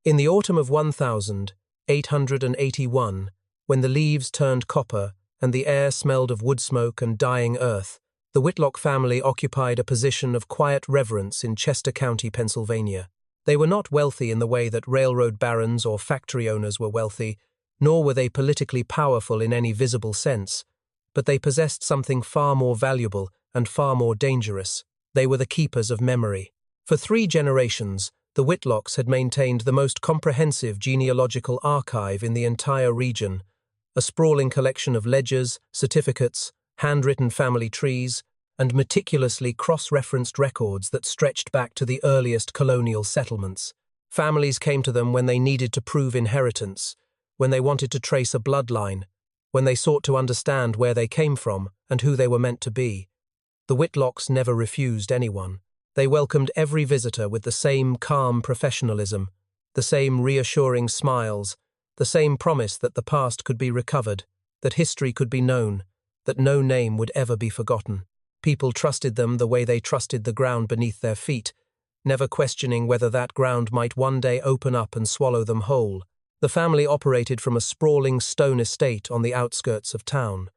In the autumn of 1881, when the leaves turned copper and the air smelled of wood smoke and dying earth, the Whitlock family occupied a position of quiet reverence in Chester County, Pennsylvania. They were not wealthy in the way that railroad barons or factory owners were wealthy, nor were they politically powerful in any visible sense, but they possessed something far more valuable and far more dangerous. They were the keepers of memory. For 3 generations, the Whitlocks had maintained the most comprehensive genealogical archive in the entire region, a sprawling collection of ledgers, certificates, handwritten family trees, and meticulously cross-referenced records that stretched back to the earliest colonial settlements. Families came to them when they needed to prove inheritance, when they wanted to trace a bloodline, when they sought to understand where they came from and who they were meant to be. The Whitlocks never refused anyone. They welcomed every visitor with the same calm professionalism, the same reassuring smiles, the same promise that the past could be recovered, that history could be known, that no name would ever be forgotten. People trusted them the way they trusted the ground beneath their feet, never questioning whether that ground might one day open up and swallow them whole. The family operated from a sprawling stone estate on the outskirts of town,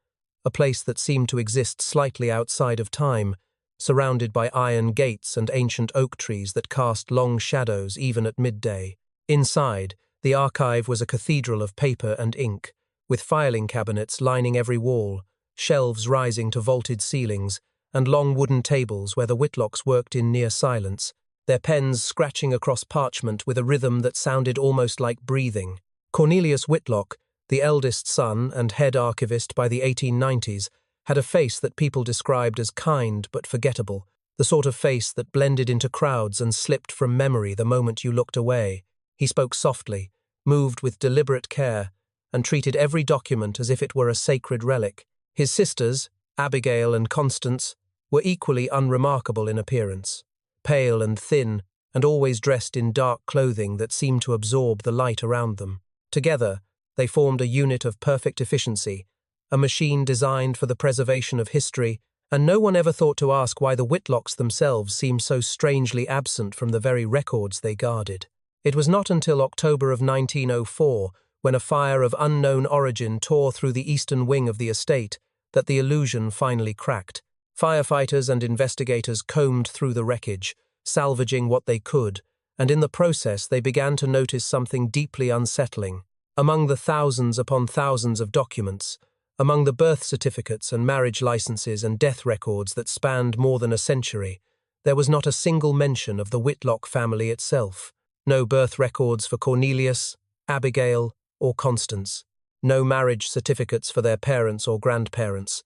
a place that seemed to exist slightly outside of time, surrounded by iron gates and ancient oak trees that cast long shadows even at midday. Inside, the archive was a cathedral of paper and ink, with filing cabinets lining every wall, shelves rising to vaulted ceilings, and long wooden tables where the Whitlocks worked in near silence, their pens scratching across parchment with a rhythm that sounded almost like breathing. Cornelius Whitlock, the eldest son and head archivist by the 1890s, had a face that people described as kind but forgettable, the sort of face that blended into crowds and slipped from memory the moment you looked away. He spoke softly, moved with deliberate care, and treated every document as if it were a sacred relic. His sisters, Abigail and Constance, were equally unremarkable in appearance, pale and thin, and always dressed in dark clothing that seemed to absorb the light around them. Together, they formed a unit of perfect efficiency, a machine designed for the preservation of history, and no one ever thought to ask why the Whitlocks themselves seemed so strangely absent from the very records they guarded. It was not until October of 1904, when a fire of unknown origin tore through the eastern wing of the estate, that the illusion finally cracked. Firefighters and investigators combed through the wreckage, salvaging what they could, and in the process they began to notice something deeply unsettling. Among the thousands upon thousands of documents, among the birth certificates and marriage licenses and death records that spanned more than a century, there was not a single mention of the Whitlock family itself. No birth records for Cornelius, Abigail, or Constance. No marriage certificates for their parents or grandparents.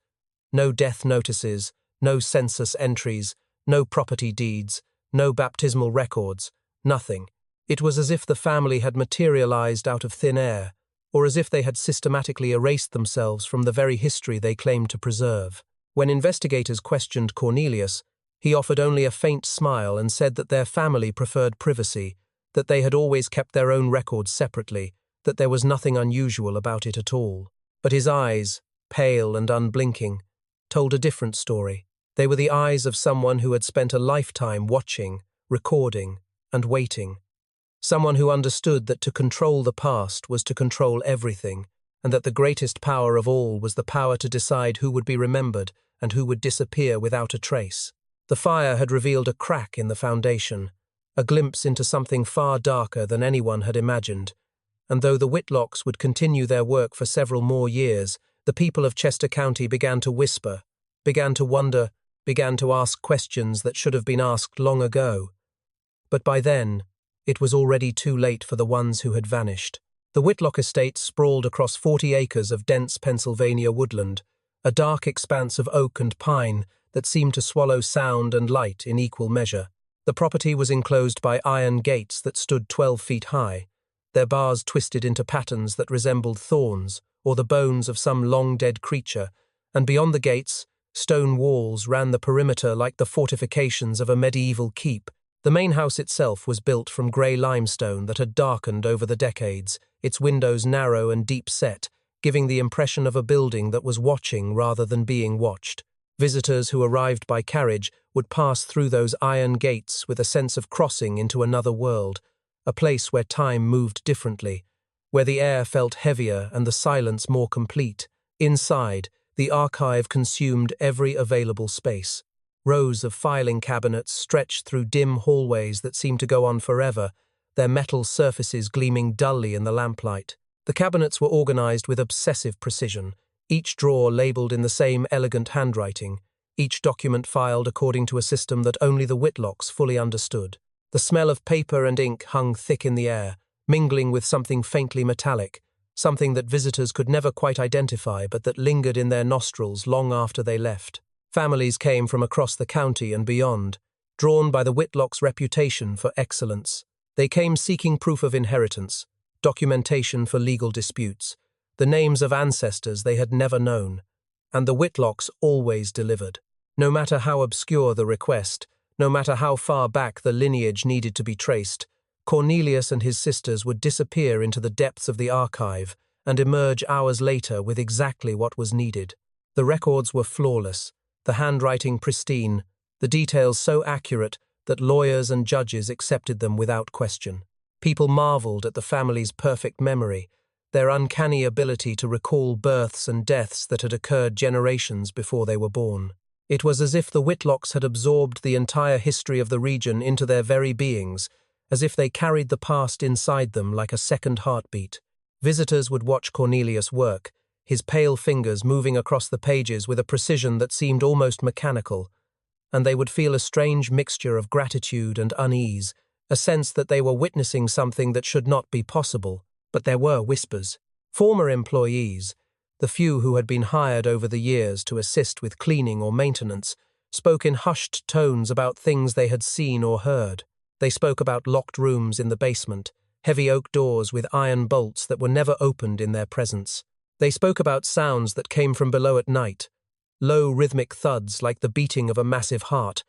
No death notices, no census entries, no property deeds, no baptismal records, nothing. It was as if the family had materialized out of thin air, or as if they had systematically erased themselves from the very history they claimed to preserve. When investigators questioned Cornelius, he offered only a faint smile and said that their family preferred privacy, that they had always kept their own records separately, that there was nothing unusual about it at all. But his eyes, pale and unblinking, told a different story. They were the eyes of someone who had spent a lifetime watching, recording, and waiting. Someone who understood that to control the past was to control everything, and that the greatest power of all was the power to decide who would be remembered and who would disappear without a trace. The fire had revealed a crack in the foundation, a glimpse into something far darker than anyone had imagined, and though the Whitlocks would continue their work for several more years, the people of Chester County began to whisper, began to wonder, began to ask questions that should have been asked long ago. But by then, it was already too late for the ones who had vanished. The Whitlock estate sprawled across 40 acres of dense Pennsylvania woodland, a dark expanse of oak and pine that seemed to swallow sound and light in equal measure. The property was enclosed by iron gates that stood 12 feet high, their bars twisted into patterns that resembled thorns or the bones of some long-dead creature, and beyond the gates, stone walls ran the perimeter like the fortifications of a medieval keep. The main house itself was built from grey limestone that had darkened over the decades, its windows narrow and deep-set, giving the impression of a building that was watching rather than being watched. Visitors who arrived by carriage would pass through those iron gates with a sense of crossing into another world, a place where time moved differently, where the air felt heavier and the silence more complete. Inside, the archive consumed every available space. Rows of filing cabinets stretched through dim hallways that seemed to go on forever, their metal surfaces gleaming dully in the lamplight. The cabinets were organized with obsessive precision, each drawer labeled in the same elegant handwriting, each document filed according to a system that only the Whitlocks fully understood. The smell of paper and ink hung thick in the air, mingling with something faintly metallic, something that visitors could never quite identify but that lingered in their nostrils long after they left. Families came from across the county and beyond, drawn by the Whitlocks' reputation for excellence. They came seeking proof of inheritance, documentation for legal disputes, the names of ancestors they had never known, and the Whitlocks always delivered. No matter how obscure the request, no matter how far back the lineage needed to be traced, Cornelius and his sisters would disappear into the depths of the archive and emerge hours later with exactly what was needed. The records were flawless, the handwriting pristine, the details so accurate that lawyers and judges accepted them without question. People marveled at the family's perfect memory, their uncanny ability to recall births and deaths that had occurred generations before they were born. It was as if the Whitlocks had absorbed the entire history of the region into their very beings, as if they carried the past inside them like a second heartbeat. Visitors would watch Cornelius work, his pale fingers moving across the pages with a precision that seemed almost mechanical, and they would feel a strange mixture of gratitude and unease, a sense that they were witnessing something that should not be possible. But there were whispers. Former employees, the few who had been hired over the years to assist with cleaning or maintenance, spoke in hushed tones about things they had seen or heard. They spoke about locked rooms in the basement, heavy oak doors with iron bolts that were never opened in their presence. They spoke about sounds that came from below at night, low rhythmic thuds like the beating of a massive heart,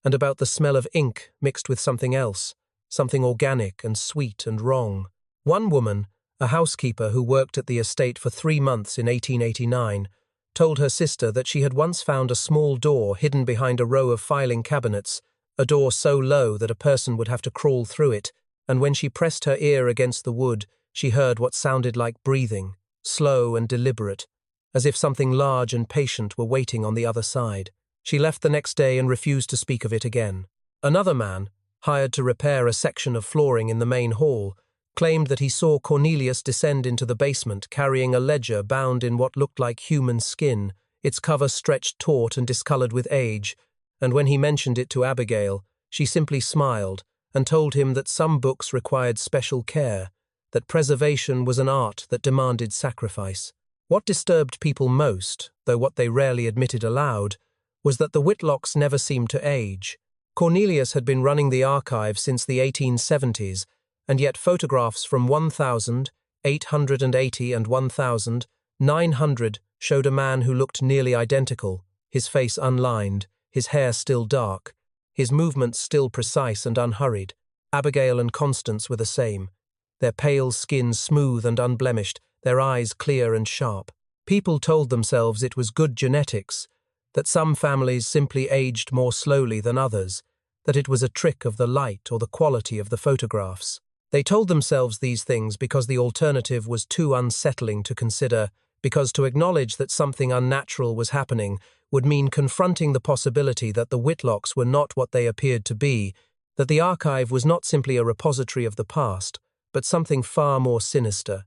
and about the smell of ink mixed with something else, something organic and sweet and wrong. One woman, a housekeeper who worked at the estate for 3 months in 1889, told her sister that she had once found a small door hidden behind a row of filing cabinets, a door so low that a person would have to crawl through it, and when she pressed her ear against the wood, she heard what sounded like breathing, slow and deliberate, as if something large and patient were waiting on the other side. She left the next day and refused to speak of it again. Another man, hired to repair a section of flooring in the main hall, claimed that he saw Cornelius descend into the basement carrying a ledger bound in what looked like human skin, its cover stretched taut and discolored with age, and when he mentioned it to Abigail, she simply smiled and told him that some books required special care, that preservation was an art that demanded sacrifice. What disturbed people most, though what they rarely admitted aloud, was that the Whitlocks never seemed to age. Cornelius had been running the archive since the 1870s, and yet photographs from 1,880 and 1,900 showed a man who looked nearly identical, his face unlined, his hair still dark, his movements still precise and unhurried. Abigail and Constance were the same, their pale skin smooth and unblemished, their eyes clear and sharp. People told themselves it was good genetics, that some families simply aged more slowly than others, that it was a trick of the light or the quality of the photographs. They told themselves these things because the alternative was too unsettling to consider, because to acknowledge that something unnatural was happening would mean confronting the possibility that the Whitlocks were not what they appeared to be, that the archive was not simply a repository of the past, but something far more sinister,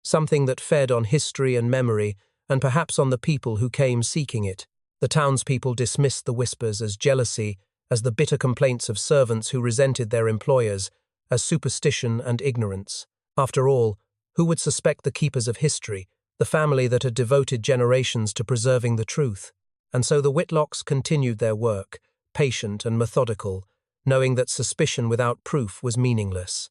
something that fed on history and memory, and perhaps on the people who came seeking it. The townspeople dismissed the whispers as jealousy, as the bitter complaints of servants who resented their employers, as superstition and ignorance. After all, who would suspect the keepers of history, the family that had devoted generations to preserving the truth? And so the Whitlocks continued their work, patient and methodical, knowing that suspicion without proof was meaningless,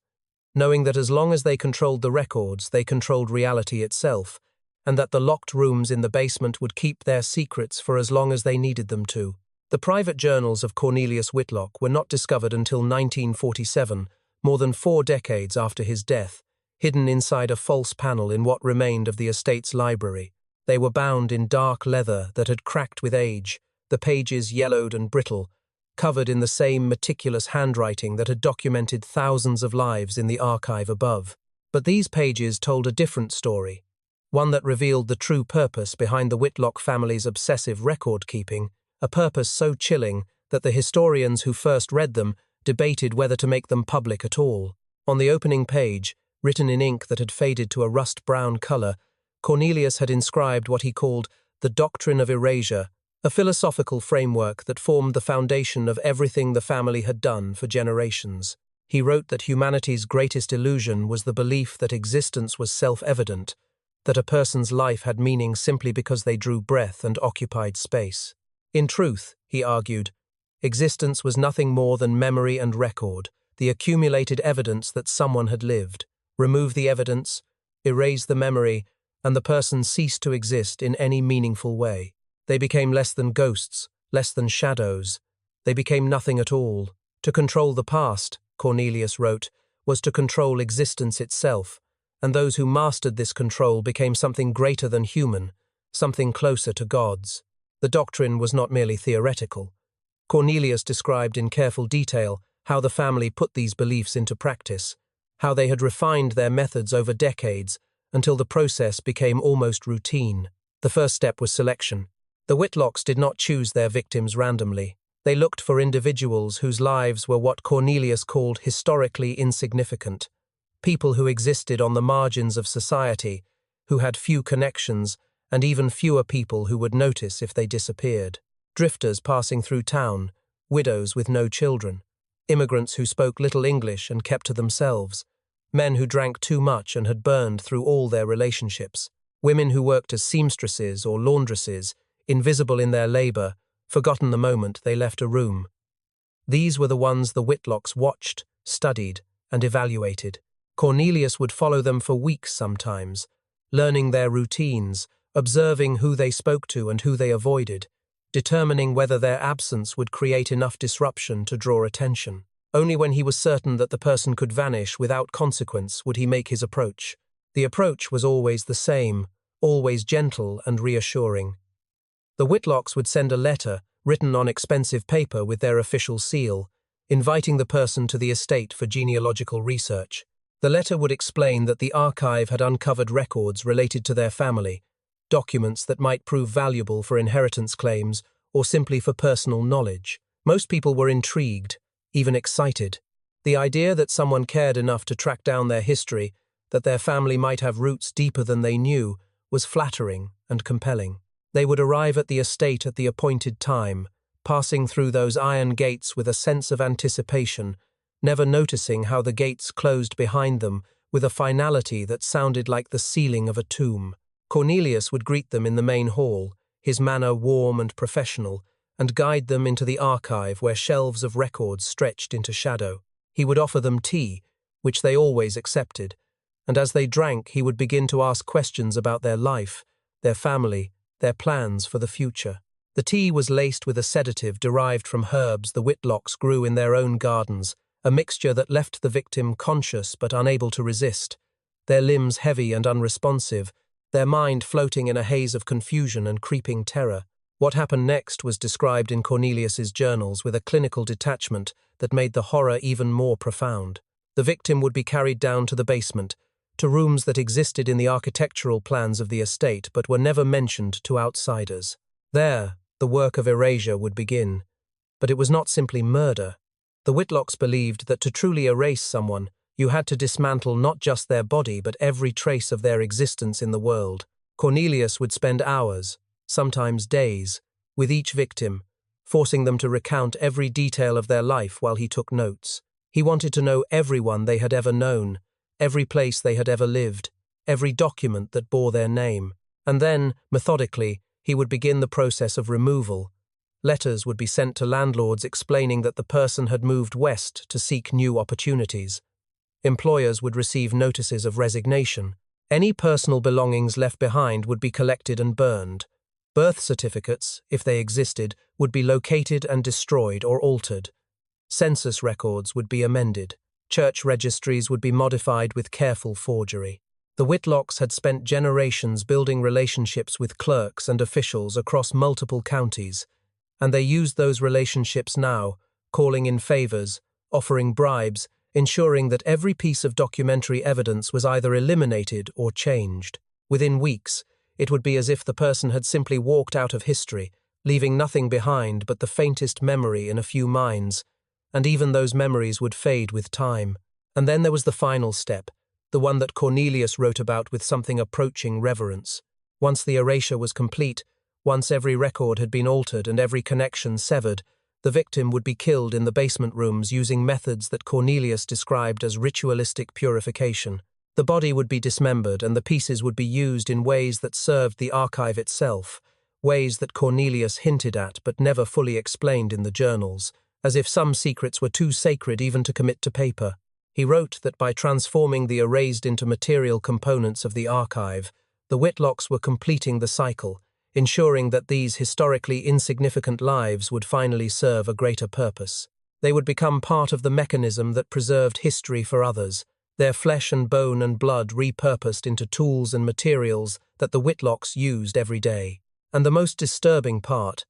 knowing that as long as they controlled the records, they controlled reality itself, and that the locked rooms in the basement would keep their secrets for as long as they needed them to. The private journals of Cornelius Whitlock were not discovered until 1947, more than 4 decades after his death, hidden inside a false panel in what remained of the estate's library. They were bound in dark leather that had cracked with age, the pages yellowed and brittle, covered in the same meticulous handwriting that had documented thousands of lives in the archive above. But these pages told a different story, one that revealed the true purpose behind the Whitlock family's obsessive record-keeping, a purpose so chilling that the historians who first read them debated whether to make them public at all. On the opening page, written in ink that had faded to a rust-brown color, Cornelius had inscribed what he called the doctrine of erasure, a philosophical framework that formed the foundation of everything the family had done for generations. He wrote that humanity's greatest illusion was the belief that existence was self-evident, that a person's life had meaning simply because they drew breath and occupied space. In truth, he argued, existence was nothing more than memory and record, the accumulated evidence that someone had lived. Remove the evidence, erase the memory, and the person ceased to exist in any meaningful way. They became less than ghosts, less than shadows. They became nothing at all. To control the past, Cornelius wrote, was to control existence itself, and those who mastered this control became something greater than human, something closer to gods. The doctrine was not merely theoretical. Cornelius described in careful detail how the family put these beliefs into practice, how they had refined their methods over decades until the process became almost routine. The first step was selection. The Whitlocks did not choose their victims randomly. They looked for individuals whose lives were what Cornelius called historically insignificant, people who existed on the margins of society, who had few connections, and even fewer people who would notice if they disappeared. Drifters passing through town, widows with no children, immigrants who spoke little English and kept to themselves, men who drank too much and had burned through all their relationships, women who worked as seamstresses or laundresses, invisible in their labor, forgotten the moment they left a room. These were the ones the Whitlocks watched, studied, and evaluated. Cornelius would follow them for weeks sometimes, learning their routines, observing who they spoke to and who they avoided, determining whether their absence would create enough disruption to draw attention. Only when he was certain that the person could vanish without consequence would he make his approach. The approach was always the same, always gentle and reassuring. The Whitlocks would send a letter, written on expensive paper with their official seal, inviting the person to the estate for genealogical research. The letter would explain that the archive had uncovered records related to their family, documents that might prove valuable for inheritance claims or simply for personal knowledge. Most people were intrigued, even excited. The idea that someone cared enough to track down their history, that their family might have roots deeper than they knew, was flattering and compelling. They would arrive at the estate at the appointed time, passing through those iron gates with a sense of anticipation, never noticing how the gates closed behind them with a finality that sounded like the sealing of a tomb. Cornelius would greet them in the main hall, his manner warm and professional, and guide them into the archive where shelves of records stretched into shadow. He would offer them tea, which they always accepted, and as they drank he would begin to ask questions about their life, their family, their plans for the future. The tea was laced with a sedative derived from herbs the Whitlocks grew in their own gardens, a mixture that left the victim conscious but unable to resist, their limbs heavy and unresponsive, their mind floating in a haze of confusion and creeping terror. What happened next was described in Cornelius's journals with a clinical detachment that made the horror even more profound. The victim would be carried down to the basement, to rooms that existed in the architectural plans of the estate but were never mentioned to outsiders. There, the work of erasure would begin. But it was not simply murder. The Whitlocks believed that to truly erase someone, you had to dismantle not just their body but every trace of their existence in the world. Cornelius would spend hours, sometimes days, with each victim, forcing them to recount every detail of their life while he took notes. He wanted to know everyone they had ever known, every place they had ever lived, every document that bore their name. And then, methodically, he would begin the process of removal. Letters would be sent to landlords explaining that the person had moved west to seek new opportunities. Employers would receive notices of resignation. Any personal belongings left behind would be collected and burned. Birth certificates, if they existed, would be located and destroyed or altered. Census records would be amended. Church registries would be modified with careful forgery. The Whitlocks had spent generations building relationships with clerks and officials across multiple counties, and they used those relationships now, calling in favors, offering bribes, ensuring that every piece of documentary evidence was either eliminated or changed. Within weeks, it would be as if the person had simply walked out of history, leaving nothing behind but the faintest memory in a few minds, and even those memories would fade with time. And then there was the final step, the one that Cornelius wrote about with something approaching reverence. Once the erasure was complete, once every record had been altered and every connection severed, the victim would be killed in the basement rooms using methods that Cornelius described as ritualistic purification. The body would be dismembered and the pieces would be used in ways that served the archive itself, ways that Cornelius hinted at but never fully explained in the journals, as if some secrets were too sacred even to commit to paper. He wrote that by transforming the erased into material components of the archive, the Whitlocks were completing the cycle, ensuring that these historically insignificant lives would finally serve a greater purpose. They would become part of the mechanism that preserved history for others, their flesh and bone and blood repurposed into tools and materials that the Whitlocks used every day. And the most disturbing part,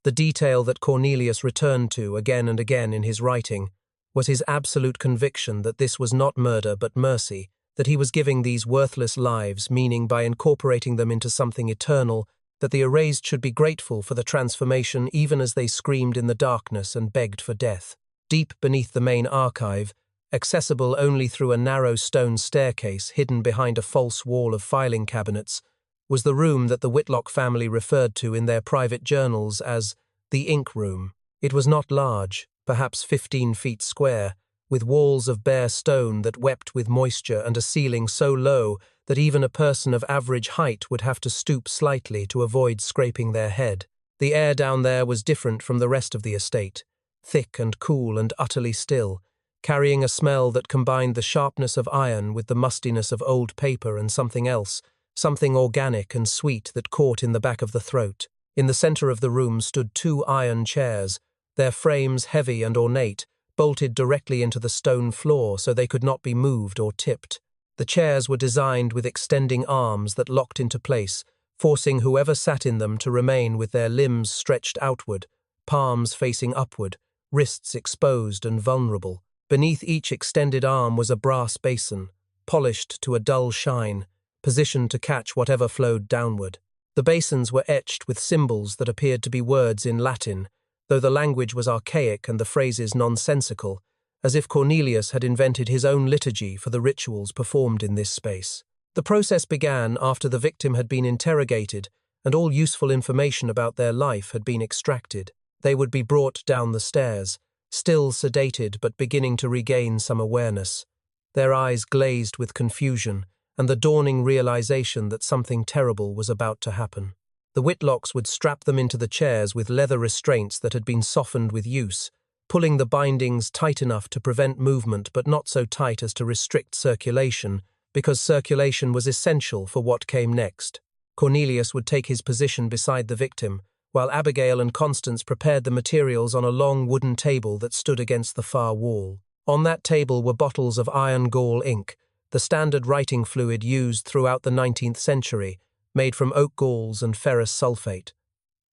the detail that Cornelius returned to again and again in his writing, was his absolute conviction that this was not murder but mercy, that he was giving these worthless lives meaning by incorporating them into something eternal, that the erased should be grateful for the transformation even as they screamed in the darkness and begged for death. Deep beneath the main archive, accessible only through a narrow stone staircase hidden behind a false wall of filing cabinets, was the room that the Whitlock family referred to in their private journals as the ink room. It was not large, perhaps 15 feet square, with walls of bare stone that wept with moisture and a ceiling so low that even a person of average height would have to stoop slightly to avoid scraping their head. The air down there was different from the rest of the estate, thick and cool and utterly still, carrying a smell that combined the sharpness of iron with the mustiness of old paper and something else, something organic and sweet that caught in the back of the throat. In the center of the room stood 2 iron chairs, their frames heavy and ornate, bolted directly into the stone floor so they could not be moved or tipped. The chairs were designed with extending arms that locked into place, forcing whoever sat in them to remain with their limbs stretched outward, palms facing upward, wrists exposed and vulnerable. Beneath each extended arm was a brass basin, polished to a dull shine, positioned to catch whatever flowed downward. The basins were etched with symbols that appeared to be words in Latin, though the language was archaic and the phrases nonsensical, as if Cornelius had invented his own liturgy for the rituals performed in this space. The process began after the victim had been interrogated and all useful information about their life had been extracted. They would be brought down the stairs, still sedated but beginning to regain some awareness, their eyes glazed with confusion and the dawning realization that something terrible was about to happen. The Whitlocks would strap them into the chairs with leather restraints that had been softened with use, pulling the bindings tight enough to prevent movement but not so tight as to restrict circulation, because circulation was essential for what came next. Cornelius would take his position beside the victim, while Abigail and Constance prepared the materials on a long wooden table that stood against the far wall. On that table were bottles of iron gall ink, the standard writing fluid used throughout the 19th century, made from oak galls and ferrous sulfate.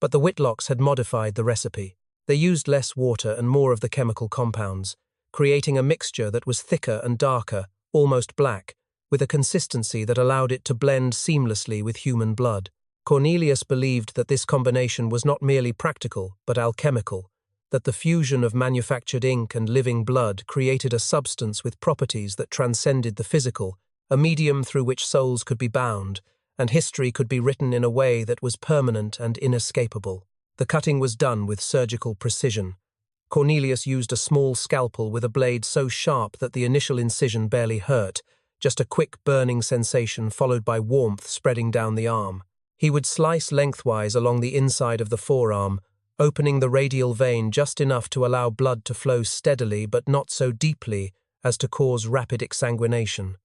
But the Whitlocks had modified the recipe. They used less water and more of the chemical compounds, creating a mixture that was thicker and darker, almost black, with a consistency that allowed it to blend seamlessly with human blood. Cornelius believed that this combination was not merely practical, but alchemical, that the fusion of manufactured ink and living blood created a substance with properties that transcended the physical, a medium through which souls could be bound, and history could be written in a way that was permanent and inescapable. The cutting was done with surgical precision. Cornelius used a small scalpel with a blade so sharp that the initial incision barely hurt, just a quick burning sensation followed by warmth spreading down the arm. He would slice lengthwise along the inside of the forearm, opening the radial vein just enough to allow blood to flow steadily but not so deeply as to cause rapid exsanguination.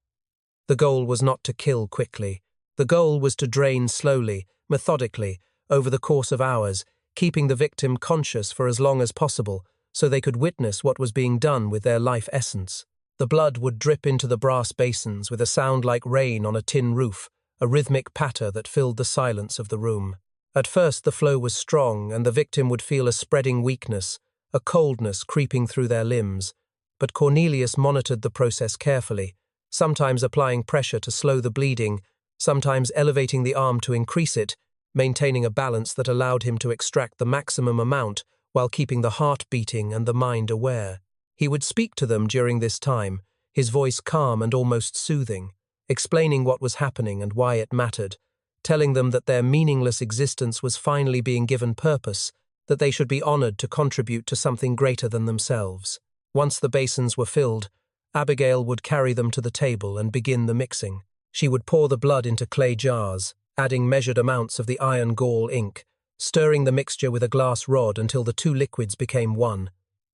The goal was not to kill quickly. The goal was to drain slowly, methodically, over the course of hours, keeping the victim conscious for as long as possible so they could witness what was being done with their life essence. The blood would drip into the brass basins with a sound like rain on a tin roof, a rhythmic patter that filled the silence of the room. At first the flow was strong, and the victim would feel a spreading weakness, a coldness creeping through their limbs. But Cornelius monitored the process carefully, sometimes applying pressure to slow the bleeding, sometimes elevating the arm to increase it, maintaining a balance that allowed him to extract the maximum amount while keeping the heart beating and the mind aware. He would speak to them during this time, his voice calm and almost soothing, explaining what was happening and why it mattered, telling them that their meaningless existence was finally being given purpose, that they should be honored to contribute to something greater than themselves. Once the basins were filled, Abigail would carry them to the table and begin the mixing. She would pour the blood into clay jars, adding measured amounts of the iron gall ink, stirring the mixture with a glass rod until the two liquids became one,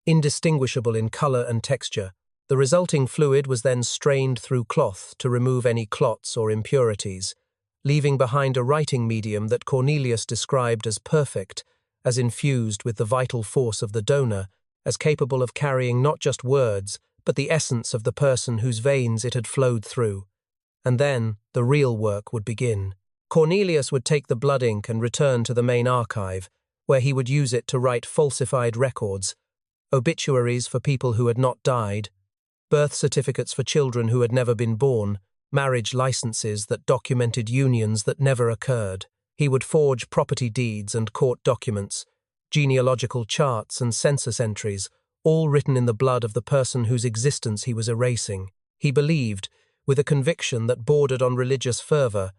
indistinguishable in color and texture. The resulting fluid was then strained through cloth to remove any clots or impurities, leaving behind a writing medium that Cornelius described as perfect, as infused with the vital force of the donor, as capable of carrying not just words, but the essence of the person whose veins it had flowed through. And then the real work would begin. Cornelius would take the blood ink and return to the main archive, where he would use it to write falsified records, obituaries for people who had not died, birth certificates for children who had never been born, marriage licenses that documented unions that never occurred. He would forge property deeds and court documents, genealogical charts and census entries, all written in the blood of the person whose existence he was erasing. He believed, with a conviction that bordered on religious fervor,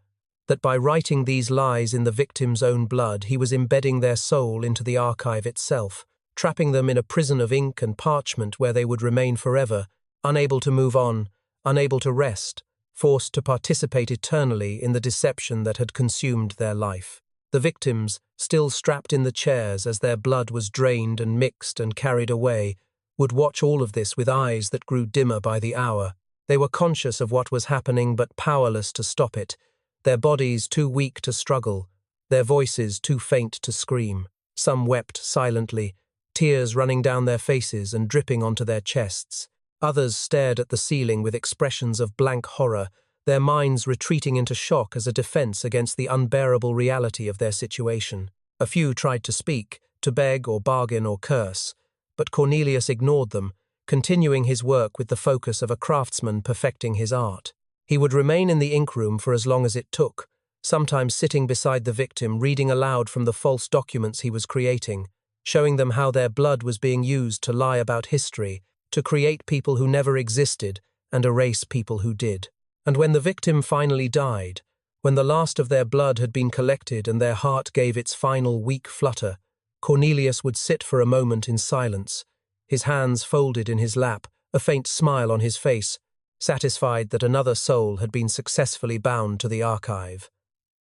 that by writing these lies in the victim's own blood, he was embedding their soul into the archive itself, trapping them in a prison of ink and parchment where they would remain forever, unable to move on, unable to rest, forced to participate eternally in the deception that had consumed their life. The victims, still strapped in the chairs as their blood was drained and mixed and carried away, would watch all of this with eyes that grew dimmer by the hour. They were conscious of what was happening but powerless to stop it, their bodies too weak to struggle, their voices too faint to scream. Some wept silently, tears running down their faces and dripping onto their chests. Others stared at the ceiling with expressions of blank horror, their minds retreating into shock as a defense against the unbearable reality of their situation. A few tried to speak, to beg or bargain or curse, but Cornelius ignored them, continuing his work with the focus of a craftsman perfecting his art. He would remain in the ink room for as long as it took, sometimes sitting beside the victim reading aloud from the false documents he was creating, showing them how their blood was being used to lie about history, to create people who never existed and erase people who did. And when the victim finally died, when the last of their blood had been collected and their heart gave its final weak flutter, Cornelius would sit for a moment in silence, his hands folded in his lap, a faint smile on his face, satisfied that another soul had been successfully bound to the archive.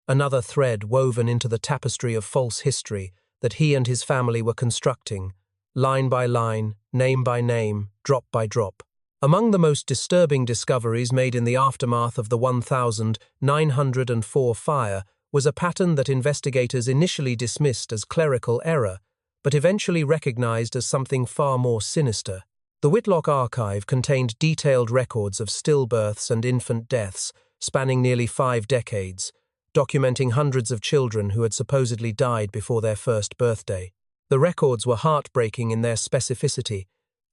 Another thread woven into the tapestry of false history that he and his family were constructing, line by line, name by name, drop by drop. Among the most disturbing discoveries made in the aftermath of the 1904 fire was a pattern that investigators initially dismissed as clerical error, but eventually recognized as something far more sinister. The Whitlock archive contained detailed records of stillbirths and infant deaths spanning nearly 5 decades, documenting hundreds of children who had supposedly died before their first birthday. The records were heartbreaking in their specificity,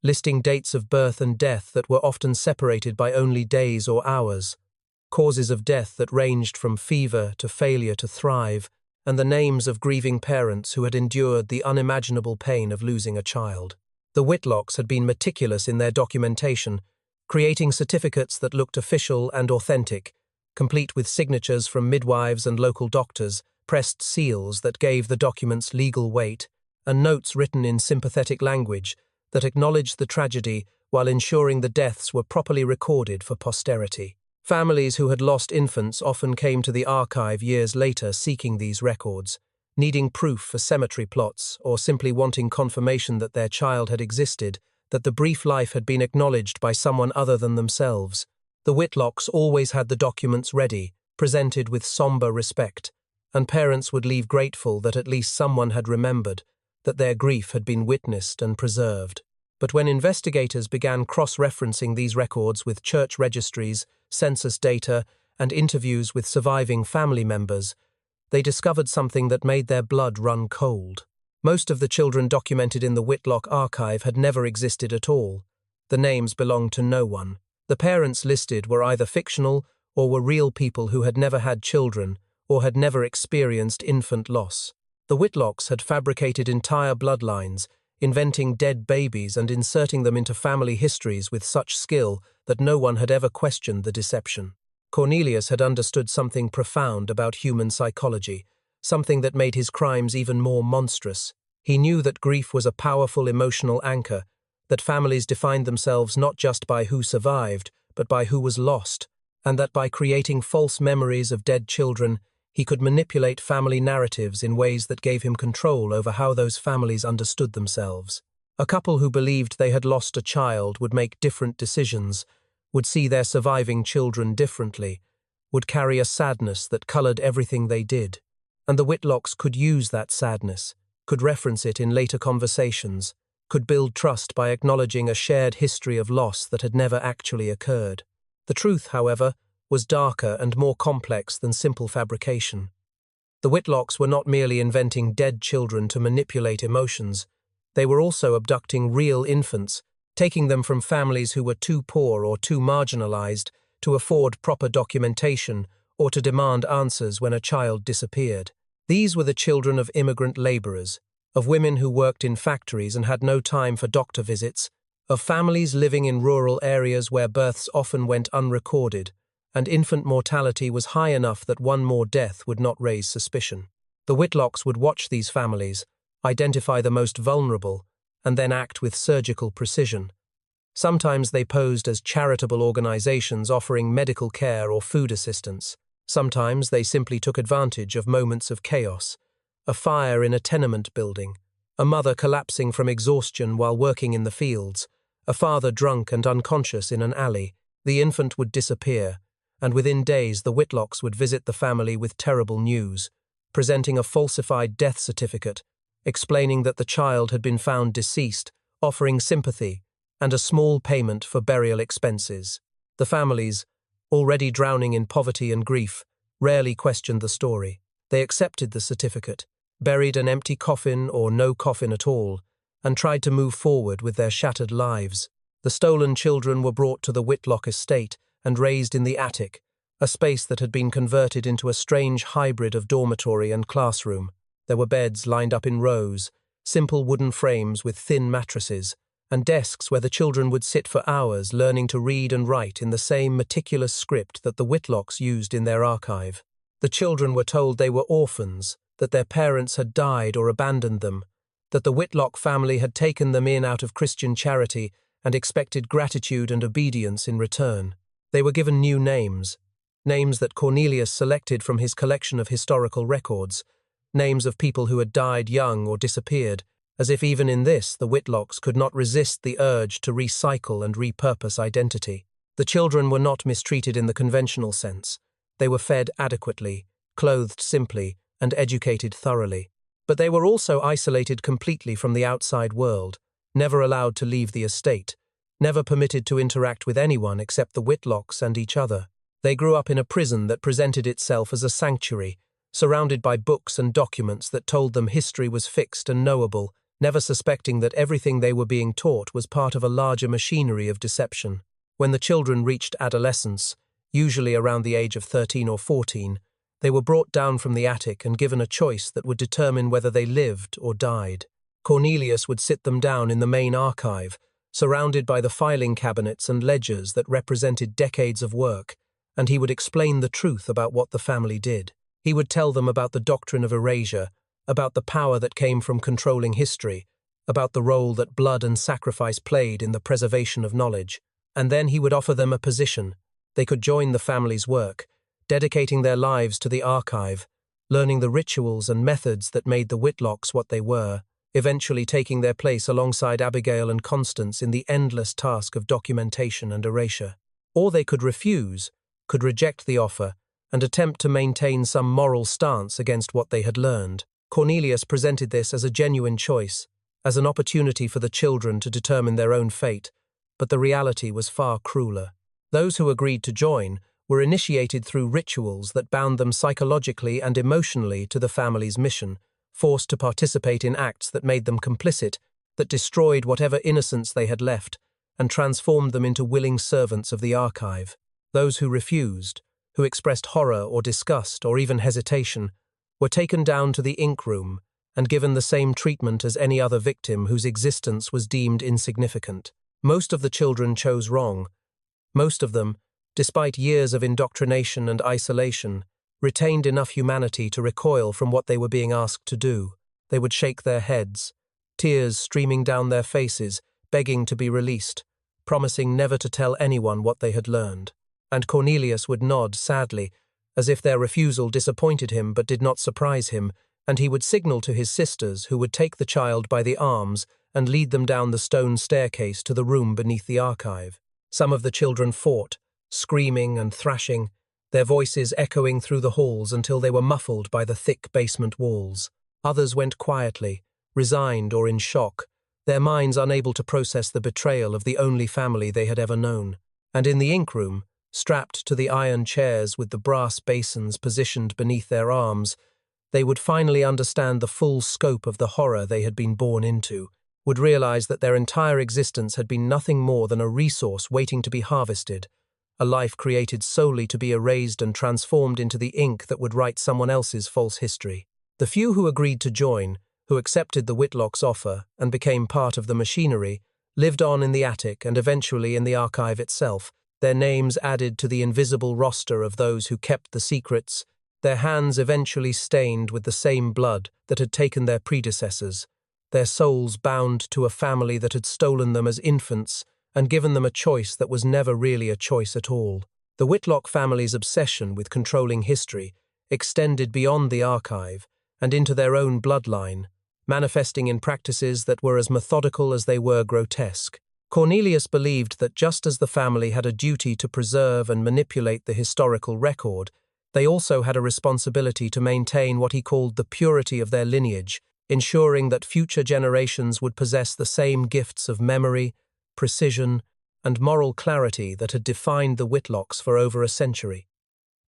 listing dates of birth and death that were often separated by only days or hours, causes of death that ranged from fever to failure to thrive, and the names of grieving parents who had endured the unimaginable pain of losing a child. The Whitlocks had been meticulous in their documentation, creating certificates that looked official and authentic, complete with signatures from midwives and local doctors, pressed seals that gave the documents legal weight, and notes written in sympathetic language that acknowledged the tragedy while ensuring the deaths were properly recorded for posterity. Families who had lost infants often came to the archive years later seeking these records, needing proof for cemetery plots or simply wanting confirmation that their child had existed, that the brief life had been acknowledged by someone other than themselves. The Whitlocks always had the documents ready, presented with somber respect, and parents would leave grateful that at least someone had remembered, that their grief had been witnessed and preserved. But when investigators began cross-referencing these records with church registries, census data, and interviews with surviving family members, they discovered something that made their blood run cold. Most of the children documented in the Whitlock archive had never existed at all. The names belonged to no one. The parents listed were either fictional or were real people who had never had children or had never experienced infant loss. The Whitlocks had fabricated entire bloodlines, inventing dead babies and inserting them into family histories with such skill that no one had ever questioned the deception. Cornelius had understood something profound about human psychology, something that made his crimes even more monstrous. He knew that grief was a powerful emotional anchor, that families defined themselves not just by who survived, but by who was lost, and that by creating false memories of dead children, he could manipulate family narratives in ways that gave him control over how those families understood themselves. A couple who believed they had lost a child would make different decisions, would see their surviving children differently, would carry a sadness that colored everything they did. And the Whitlocks could use that sadness, could reference it in later conversations, could build trust by acknowledging a shared history of loss that had never actually occurred. The truth, however, was darker and more complex than simple fabrication. The Whitlocks were not merely inventing dead children to manipulate emotions, they were also abducting real infants, taking them from families who were too poor or too marginalized to afford proper documentation or to demand answers when a child disappeared. These were the children of immigrant laborers, of women who worked in factories and had no time for doctor visits, of families living in rural areas where births often went unrecorded, and infant mortality was high enough that one more death would not raise suspicion. The Whitlocks would watch these families, identify the most vulnerable, and then act with surgical precision. Sometimes they posed as charitable organizations offering medical care or food assistance. Sometimes they simply took advantage of moments of chaos, a fire in a tenement building, a mother collapsing from exhaustion while working in the fields, a father drunk and unconscious in an alley. The infant would disappear, and within days the Whitlocks would visit the family with terrible news, presenting a falsified death certificate, explaining that the child had been found deceased, offering sympathy, and a small payment for burial expenses. The families, already drowning in poverty and grief, rarely questioned the story. They accepted the certificate, buried an empty coffin or no coffin at all, and tried to move forward with their shattered lives. The stolen children were brought to the Whitlock estate and raised in the attic, a space that had been converted into a strange hybrid of dormitory and classroom. There were beds lined up in rows, simple wooden frames with thin mattresses, and desks where the children would sit for hours learning to read and write in the same meticulous script that the Whitlocks used in their archive. The children were told they were orphans, that their parents had died or abandoned them, that the Whitlock family had taken them in out of Christian charity and expected gratitude and obedience in return. They were given new names, names that Cornelius selected from his collection of historical records, names of people who had died young or disappeared, as if even in this the Whitlocks could not resist the urge to recycle and repurpose identity. The children were not mistreated in the conventional sense. They were fed adequately, clothed simply, and educated thoroughly. But they were also isolated completely from the outside world, never allowed to leave the estate, never permitted to interact with anyone except the Whitlocks and each other. They grew up in a prison that presented itself as a sanctuary, surrounded by books and documents that told them history was fixed and knowable, never suspecting that everything they were being taught was part of a larger machinery of deception. When the children reached adolescence, usually around the age of 13 or 14, they were brought down from the attic and given a choice that would determine whether they lived or died. Cornelius would sit them down in the main archive, surrounded by the filing cabinets and ledgers that represented decades of work, and he would explain the truth about what the family did. He would tell them about the doctrine of erasure, about the power that came from controlling history, about the role that blood and sacrifice played in the preservation of knowledge. And then he would offer them a position. They could join the family's work, dedicating their lives to the archive, learning the rituals and methods that made the Whitlocks what they were, eventually taking their place alongside Abigail and Constance in the endless task of documentation and erasure. Or they could refuse, could reject the offer, and attempt to maintain some moral stance against what they had learned. Cornelius presented this as a genuine choice, as an opportunity for the children to determine their own fate, but the reality was far crueler. Those who agreed to join were initiated through rituals that bound them psychologically and emotionally to the family's mission, forced to participate in acts that made them complicit, that destroyed whatever innocence they had left, and transformed them into willing servants of the archive. Those who refused, who expressed horror or disgust or even hesitation, were taken down to the ink room and given the same treatment as any other victim whose existence was deemed insignificant. Most of the children chose wrong. Most of them, despite years of indoctrination and isolation, retained enough humanity to recoil from what they were being asked to do. They would shake their heads, tears streaming down their faces, begging to be released, promising never to tell anyone what they had learned. And Cornelius would nod sadly, as if their refusal disappointed him but did not surprise him, and he would signal to his sisters, who would take the child by the arms and lead them down the stone staircase to the room beneath the archive. Some of the children fought, screaming and thrashing, their voices echoing through the halls until they were muffled by the thick basement walls. Others went quietly, resigned or in shock, their minds unable to process the betrayal of the only family they had ever known. And in the ink room, strapped to the iron chairs with the brass basins positioned beneath their arms, they would finally understand the full scope of the horror they had been born into, would realize that their entire existence had been nothing more than a resource waiting to be harvested, a life created solely to be erased and transformed into the ink that would write someone else's false history. The few who agreed to join, who accepted the Whitlocks' offer and became part of the machinery, lived on in the attic and eventually in the archive itself, their names added to the invisible roster of those who kept the secrets, their hands eventually stained with the same blood that had taken their predecessors, their souls bound to a family that had stolen them as infants and given them a choice that was never really a choice at all. The Whitlock family's obsession with controlling history extended beyond the archive and into their own bloodline, manifesting in practices that were as methodical as they were grotesque. Cornelius believed that just as the family had a duty to preserve and manipulate the historical record, they also had a responsibility to maintain what he called the purity of their lineage, ensuring that future generations would possess the same gifts of memory, precision, and moral clarity that had defined the Whitlocks for over a century.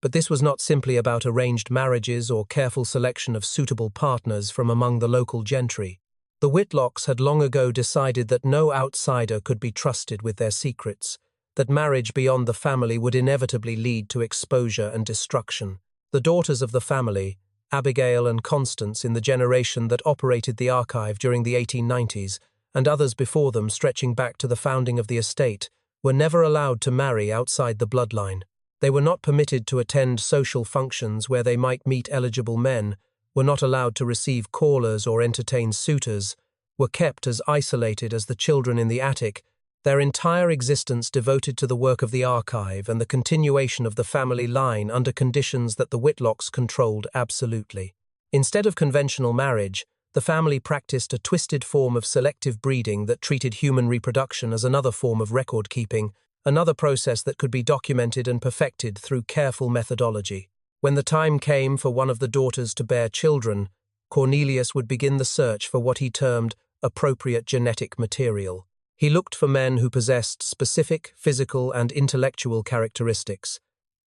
But this was not simply about arranged marriages or careful selection of suitable partners from among the local gentry. The Whitlocks had long ago decided that no outsider could be trusted with their secrets, that marriage beyond the family would inevitably lead to exposure and destruction. The daughters of the family, Abigail and Constance in the generation that operated the archive during the 1890s, and others before them stretching back to the founding of the estate, were never allowed to marry outside the bloodline. They were not permitted to attend social functions where they might meet eligible men, were not allowed to receive callers or entertain suitors, were kept as isolated as the children in the attic, their entire existence devoted to the work of the archive and the continuation of the family line under conditions that the Whitlocks controlled absolutely. Instead of conventional marriage, the family practiced a twisted form of selective breeding that treated human reproduction as another form of record-keeping, another process that could be documented and perfected through careful methodology. When the time came for one of the daughters to bear children, Cornelius would begin the search for what he termed appropriate genetic material. He looked for men who possessed specific physical and intellectual characteristics,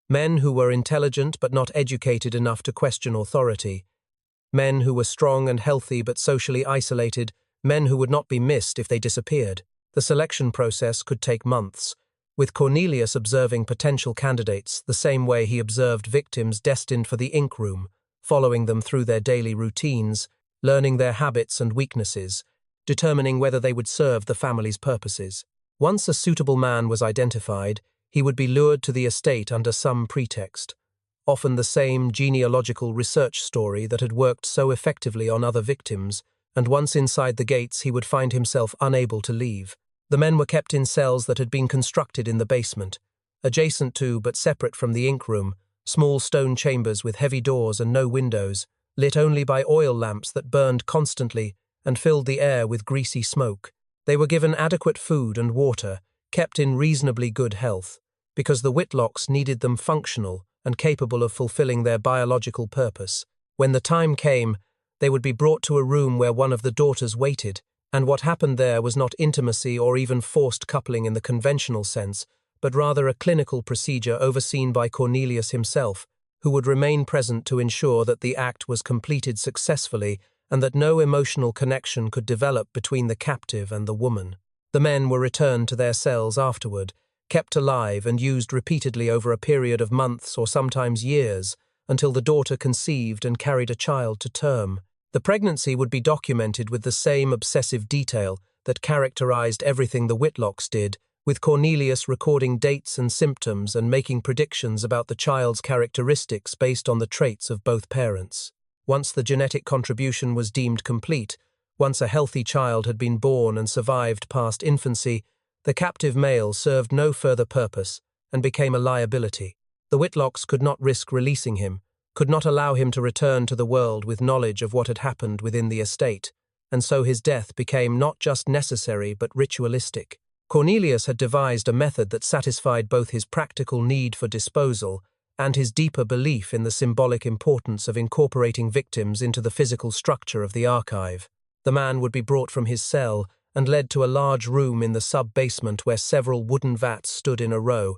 men who were intelligent but not educated enough to question authority, men who were strong and healthy but socially isolated, men who would not be missed if they disappeared. The selection process could take months, with Cornelius observing potential candidates the same way he observed victims destined for the ink room, following them through their daily routines, learning their habits and weaknesses, determining whether they would serve the family's purposes. Once a suitable man was identified, he would be lured to the estate under some pretext, often the same genealogical research story that had worked so effectively on other victims, and once inside the gates he would find himself unable to leave. The men were kept in cells that had been constructed in the basement, adjacent to but separate from the ink room, small stone chambers with heavy doors and no windows, lit only by oil lamps that burned constantly and filled the air with greasy smoke. They were given adequate food and water, kept in reasonably good health, because the Whitlocks needed them functional and capable of fulfilling their biological purpose. When the time came, they would be brought to a room where one of the daughters waited, and what happened there was not intimacy or even forced coupling in the conventional sense, but rather a clinical procedure overseen by Cornelius himself, who would remain present to ensure that the act was completed successfully and that no emotional connection could develop between the captive and the woman. The men were returned to their cells afterward, kept alive and used repeatedly over a period of months or sometimes years, until the daughter conceived and carried a child to term. The pregnancy would be documented with the same obsessive detail that characterized everything the Whitlocks did, with Cornelius recording dates and symptoms and making predictions about the child's characteristics based on the traits of both parents. Once the genetic contribution was deemed complete, once a healthy child had been born and survived past infancy, the captive male served no further purpose and became a liability. The Whitlocks could not risk releasing him, could not allow him to return to the world with knowledge of what had happened within the estate, and so his death became not just necessary but ritualistic. Cornelius had devised a method that satisfied both his practical need for disposal and his deeper belief in the symbolic importance of incorporating victims into the physical structure of the archive. The man would be brought from his cell and led to a large room in the sub-basement where several wooden vats stood in a row,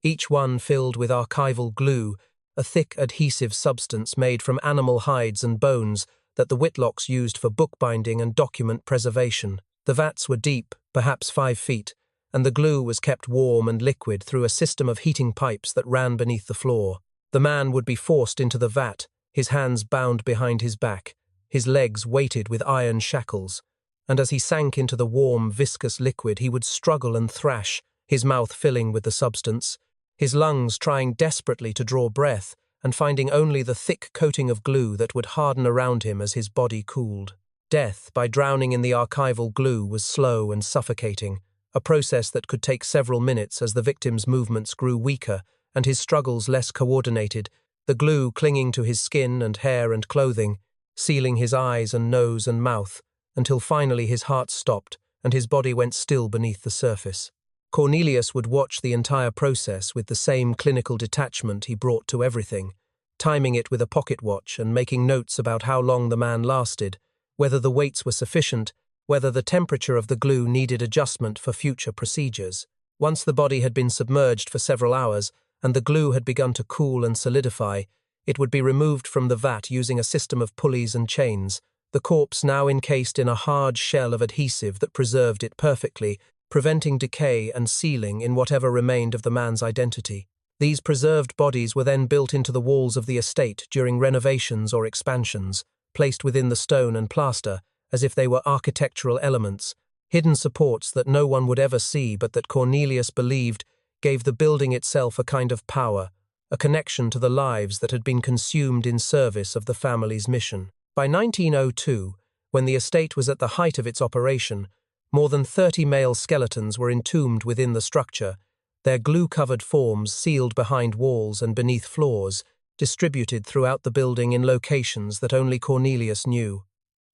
each one filled with archival glue, a thick adhesive substance made from animal hides and bones that the Whitlocks used for bookbinding and document preservation. The vats were deep, perhaps 5 feet, and the glue was kept warm and liquid through a system of heating pipes that ran beneath the floor. The man would be forced into the vat, his hands bound behind his back, his legs weighted with iron shackles, and as he sank into the warm, viscous liquid he would struggle and thrash, his mouth filling with the substance, his lungs trying desperately to draw breath and finding only the thick coating of glue that would harden around him as his body cooled. Death by drowning in the archival glue was slow and suffocating, a process that could take several minutes as the victim's movements grew weaker and his struggles less coordinated, the glue clinging to his skin and hair and clothing, sealing his eyes and nose and mouth, until finally his heart stopped and his body went still beneath the surface. Cornelius would watch the entire process with the same clinical detachment he brought to everything, timing it with a pocket watch and making notes about how long the man lasted, whether the weights were sufficient, whether the temperature of the glue needed adjustment for future procedures. Once the body had been submerged for several hours and the glue had begun to cool and solidify, it would be removed from the vat using a system of pulleys and chains, the corpse now encased in a hard shell of adhesive that preserved it perfectly, preventing decay and sealing in whatever remained of the man's identity. These preserved bodies were then built into the walls of the estate during renovations or expansions, placed within the stone and plaster, as if they were architectural elements, hidden supports that no one would ever see but that Cornelius believed gave the building itself a kind of power, a connection to the lives that had been consumed in service of the family's mission. By 1902, when the estate was at the height of its operation, more than 30 male skeletons were entombed within the structure, their glue-covered forms sealed behind walls and beneath floors, distributed throughout the building in locations that only Cornelius knew.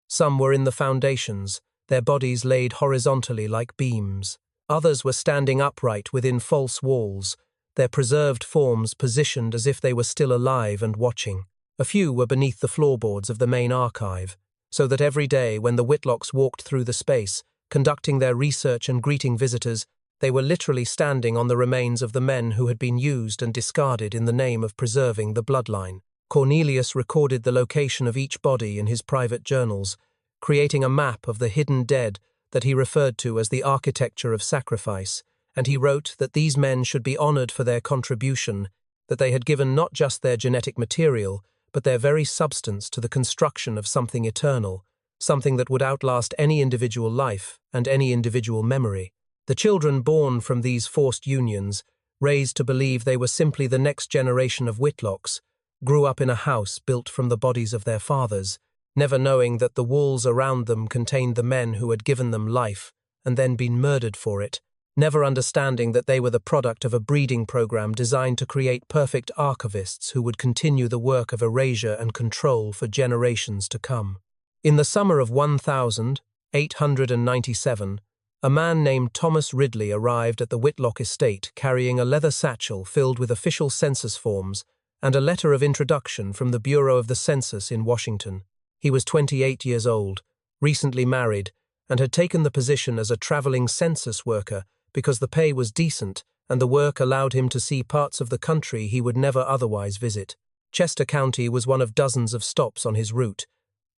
Some were in the foundations, their bodies laid horizontally like beams. Others were standing upright within false walls, their preserved forms positioned as if they were still alive and watching. A few were beneath the floorboards of the main archive, so that every day when the Whitlocks walked through the space, conducting their research and greeting visitors, they were literally standing on the remains of the men who had been used and discarded in the name of preserving the bloodline. Cornelius recorded the location of each body in his private journals, creating a map of the hidden dead that he referred to as the architecture of sacrifice, and he wrote that these men should be honored for their contribution, that they had given not just their genetic material, but their very substance to the construction of something eternal, something that would outlast any individual life and any individual memory. The children born from these forced unions, raised to believe they were simply the next generation of Whitlocks, grew up in a house built from the bodies of their fathers, never knowing that the walls around them contained the men who had given them life and then been murdered for it, never understanding that they were the product of a breeding program designed to create perfect archivists who would continue the work of erasure and control for generations to come. In the summer of 1897, a man named Thomas Ridley arrived at the Whitlock estate carrying a leather satchel filled with official census forms and a letter of introduction from the Bureau of the Census in Washington. He was 28 years old, recently married, and had taken the position as a traveling census worker because the pay was decent and the work allowed him to see parts of the country he would never otherwise visit. Chester County was one of dozens of stops on his route,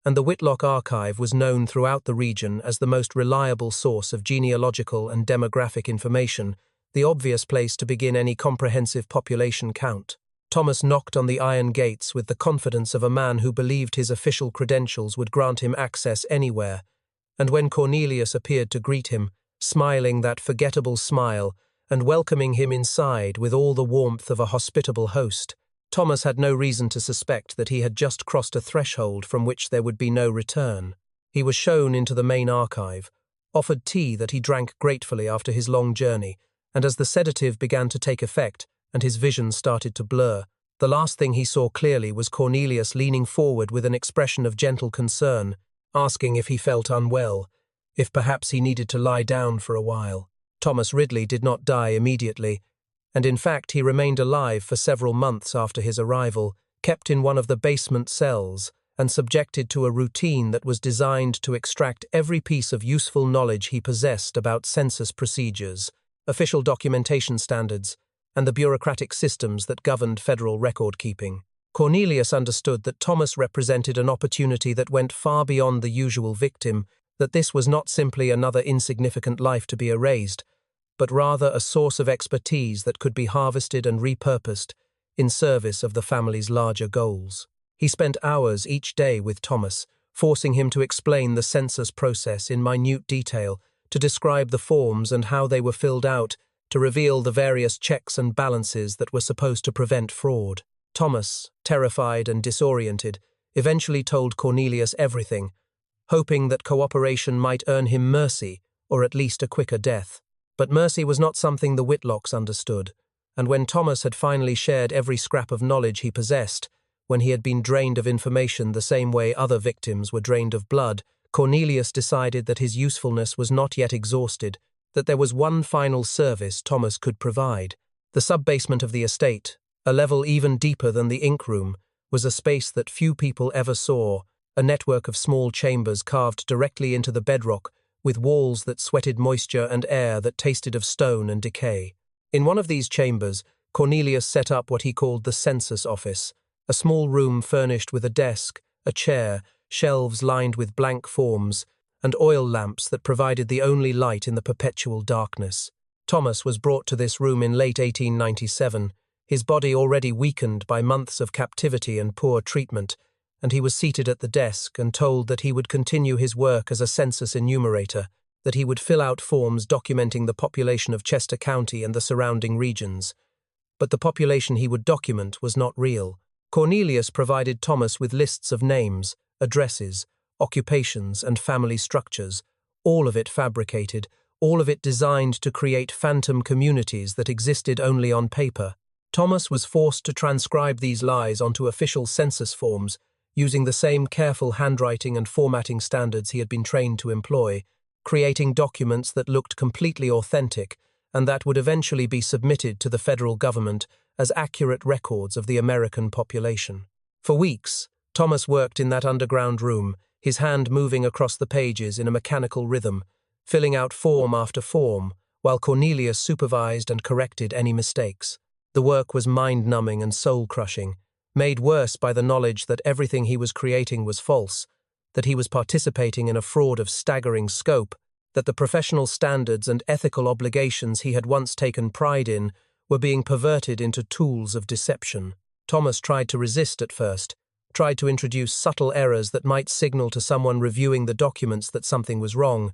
and the Whitlock archive was known throughout the region as the most reliable source of genealogical and demographic information, the obvious place to begin any comprehensive population count. Thomas knocked on the iron gates with the confidence of a man who believed his official credentials would grant him access anywhere, and when Cornelius appeared to greet him, smiling that forgettable smile and welcoming him inside with all the warmth of a hospitable host, Thomas had no reason to suspect that he had just crossed a threshold from which there would be no return. He was shown into the main archive, offered tea that he drank gratefully after his long journey, and as the sedative began to take effect and his vision started to blur, the last thing he saw clearly was Cornelius leaning forward with an expression of gentle concern, asking if he felt unwell, if perhaps he needed to lie down for a while. Thomas Ridley did not die immediately, and in fact he remained alive for several months after his arrival, kept in one of the basement cells, and subjected to a routine that was designed to extract every piece of useful knowledge he possessed about census procedures, official documentation standards, and the bureaucratic systems that governed federal record-keeping. Cornelius understood that Thomas represented an opportunity that went far beyond the usual victim, that this was not simply another insignificant life to be erased, but rather a source of expertise that could be harvested and repurposed in service of the family's larger goals. He spent hours each day with Thomas, forcing him to explain the census process in minute detail, to describe the forms and how they were filled out, to reveal the various checks and balances that were supposed to prevent fraud. Thomas, terrified and disoriented, eventually told Cornelius everything, hoping that cooperation might earn him mercy, or at least a quicker death. But mercy was not something the Whitlocks understood, and when Thomas had finally shared every scrap of knowledge he possessed, when he had been drained of information the same way other victims were drained of blood, Cornelius decided that his usefulness was not yet exhausted, that there was one final service Thomas could provide. The sub-basement of the estate, a level even deeper than the ink room, was a space that few people ever saw, a network of small chambers carved directly into the bedrock, with walls that sweated moisture and air that tasted of stone and decay. In one of these chambers, Cornelius set up what he called the census office, a small room furnished with a desk, a chair, shelves lined with blank forms, and oil lamps that provided the only light in the perpetual darkness. Thomas was brought to this room in late 1897, his body already weakened by months of captivity and poor treatment, and he was seated at the desk and told that he would continue his work as a census enumerator, that he would fill out forms documenting the population of Chester County and the surrounding regions. But the population he would document was not real. Cornelius provided Thomas with lists of names, addresses, occupations, and family structures, all of it fabricated, all of it designed to create phantom communities that existed only on paper. Thomas was forced to transcribe these lies onto official census forms, using the same careful handwriting and formatting standards he had been trained to employ, creating documents that looked completely authentic and that would eventually be submitted to the federal government as accurate records of the American population. For weeks, Thomas worked in that underground room, his hand moving across the pages in a mechanical rhythm, filling out form after form, while Cornelius supervised and corrected any mistakes. The work was mind-numbing and soul-crushing, made worse by the knowledge that everything he was creating was false, that he was participating in a fraud of staggering scope, that the professional standards and ethical obligations he had once taken pride in were being perverted into tools of deception. Thomas tried to resist at first, tried to introduce subtle errors that might signal to someone reviewing the documents that something was wrong,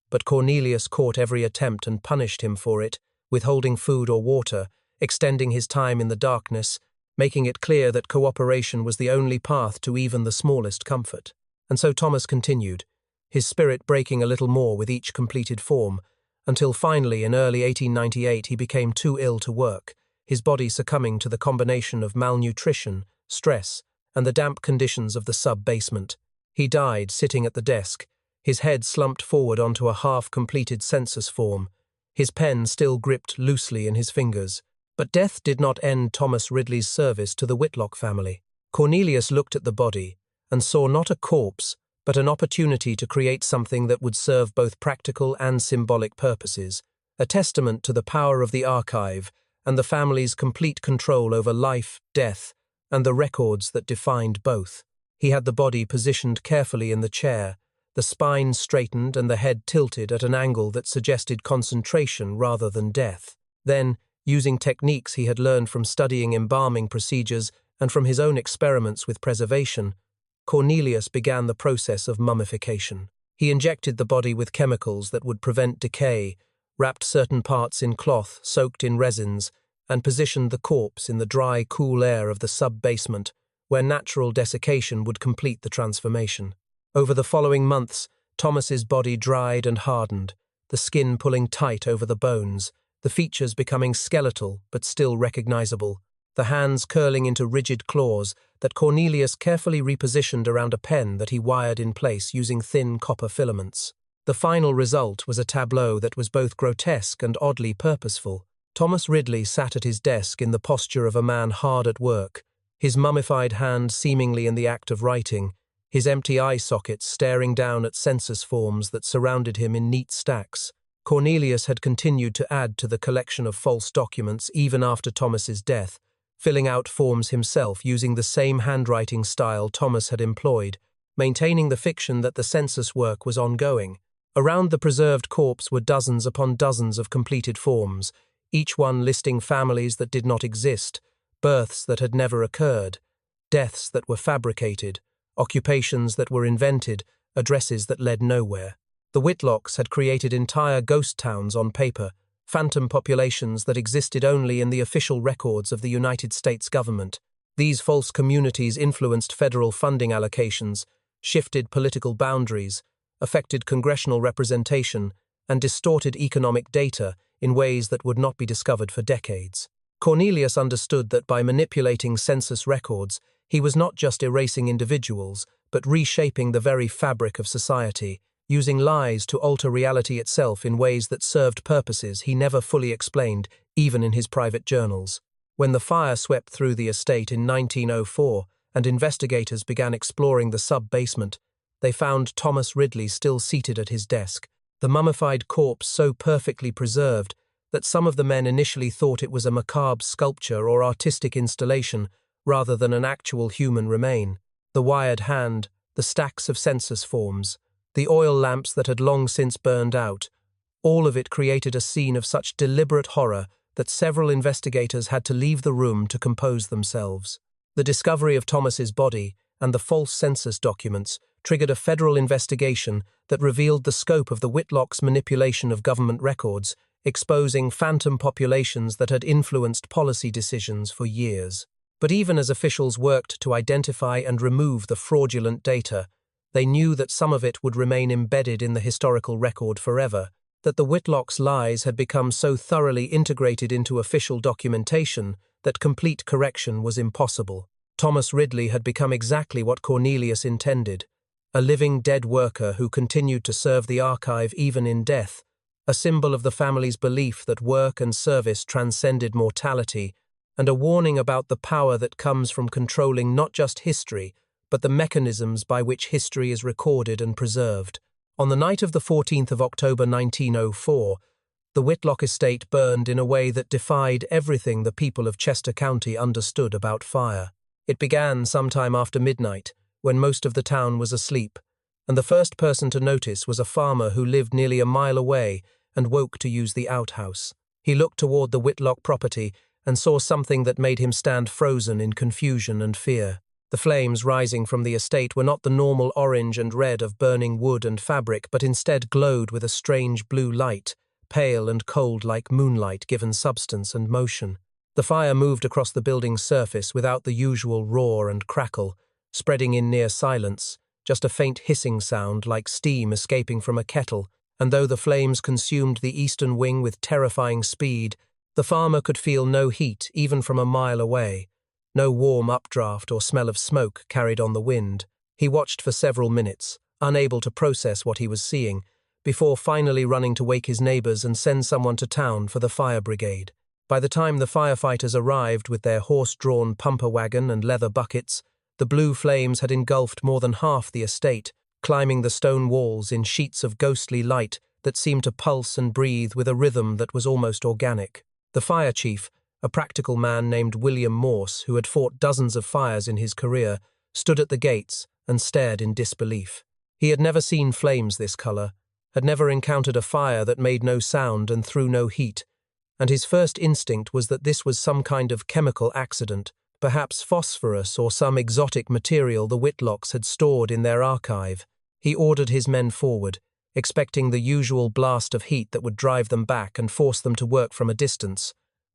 but Cornelius caught every attempt and punished him for it, withholding food or water, extending his time in the darkness, making it clear that cooperation was the only path to even the smallest comfort. And so Thomas continued, his spirit breaking a little more with each completed form, until finally in early 1898 he became too ill to work, his body succumbing to the combination of malnutrition, stress, and the damp conditions of the sub-basement. He died sitting at the desk, his head slumped forward onto a half-completed census form, his pen still gripped loosely in his fingers. But death did not end Thomas Ridley's service to the Whitlock family. Cornelius looked at the body and saw not a corpse, but an opportunity to create something that would serve both practical and symbolic purposes, a testament to the power of the archive and the family's complete control over life, death, and the records that defined both. He had the body positioned carefully in the chair, the spine straightened and the head tilted at an angle that suggested concentration rather than death. Then, using techniques he had learned from studying embalming procedures and from his own experiments with preservation, Cornelius began the process of mummification. He injected the body with chemicals that would prevent decay, wrapped certain parts in cloth soaked in resins, and positioned the corpse in the dry, cool air of the sub-basement, where natural desiccation would complete the transformation. Over the following months, Thomas's body dried and hardened, the skin pulling tight over the bones, the features becoming skeletal but still recognizable, the hands curling into rigid claws that Cornelius carefully repositioned around a pen that he wired in place using thin copper filaments. The final result was a tableau that was both grotesque and oddly purposeful. Thomas Ridley sat at his desk in the posture of a man hard at work, his mummified hand seemingly in the act of writing, his empty eye sockets staring down at census forms that surrounded him in neat stacks. Cornelius had continued to add to the collection of false documents even after Thomas's death, filling out forms himself using the same handwriting style Thomas had employed, maintaining the fiction that the census work was ongoing. Around the preserved corpse were dozens upon dozens of completed forms, each one listing families that did not exist, births that had never occurred, deaths that were fabricated, occupations that were invented, addresses that led nowhere. The Whitlocks had created entire ghost towns on paper, phantom populations that existed only in the official records of the United States government. These false communities influenced federal funding allocations, shifted political boundaries, affected congressional representation, and distorted economic data in ways that would not be discovered for decades. Cornelius understood that by manipulating census records, he was not just erasing individuals, but reshaping the very fabric of society, using lies to alter reality itself in ways that served purposes he never fully explained, even in his private journals. When the fire swept through the estate in 1904 and investigators began exploring the sub-basement, they found Thomas Ridley still seated at his desk, the mummified corpse so perfectly preserved that some of the men initially thought it was a macabre sculpture or artistic installation rather than an actual human remain. The wired hand, the stacks of census forms, the oil lamps that had long since burned out, all of it created a scene of such deliberate horror that several investigators had to leave the room to compose themselves. The discovery of Thomas's body and the false census documents triggered a federal investigation that revealed the scope of the Whitlocks' manipulation of government records, exposing phantom populations that had influenced policy decisions for years. But even as officials worked to identify and remove the fraudulent data, they knew that some of it would remain embedded in the historical record forever, that the Whitlocks' lies had become so thoroughly integrated into official documentation that complete correction was impossible. Thomas Ridley had become exactly what Cornelius intended, a living dead worker who continued to serve the archive even in death, a symbol of the family's belief that work and service transcended mortality, and a warning about the power that comes from controlling not just history, but the mechanisms by which history is recorded and preserved. On the night of the 14th of October 1904, the Whitlock estate burned in a way that defied everything the people of Chester County understood about fire. It began sometime after midnight, when most of the town was asleep, and the first person to notice was a farmer who lived nearly a mile away and woke to use the outhouse. He looked toward the Whitlock property and saw something that made him stand frozen in confusion and fear. The flames rising from the estate were not the normal orange and red of burning wood and fabric, but instead glowed with a strange blue light, pale and cold like moonlight given substance and motion. The fire moved across the building's surface without the usual roar and crackle, spreading in near silence, just a faint hissing sound like steam escaping from a kettle, and though the flames consumed the eastern wing with terrifying speed, the farmer could feel no heat even from a mile away, no warm updraft or smell of smoke carried on the wind. He watched for several minutes, unable to process what he was seeing, before finally running to wake his neighbors and send someone to town for the fire brigade. By the time the firefighters arrived with their horse-drawn pumper wagon and leather buckets, the blue flames had engulfed more than half the estate, climbing the stone walls in sheets of ghostly light that seemed to pulse and breathe with a rhythm that was almost organic. The fire chief, a practical man named William Morse, who had fought dozens of fires in his career, stood at the gates and stared in disbelief. He had never seen flames this color, had never encountered a fire that made no sound and threw no heat, and his first instinct was that this was some kind of chemical accident, perhaps phosphorus or some exotic material the Whitlocks had stored in their archive. He ordered his men forward, expecting the usual blast of heat that would drive them back and force them to work from a distance.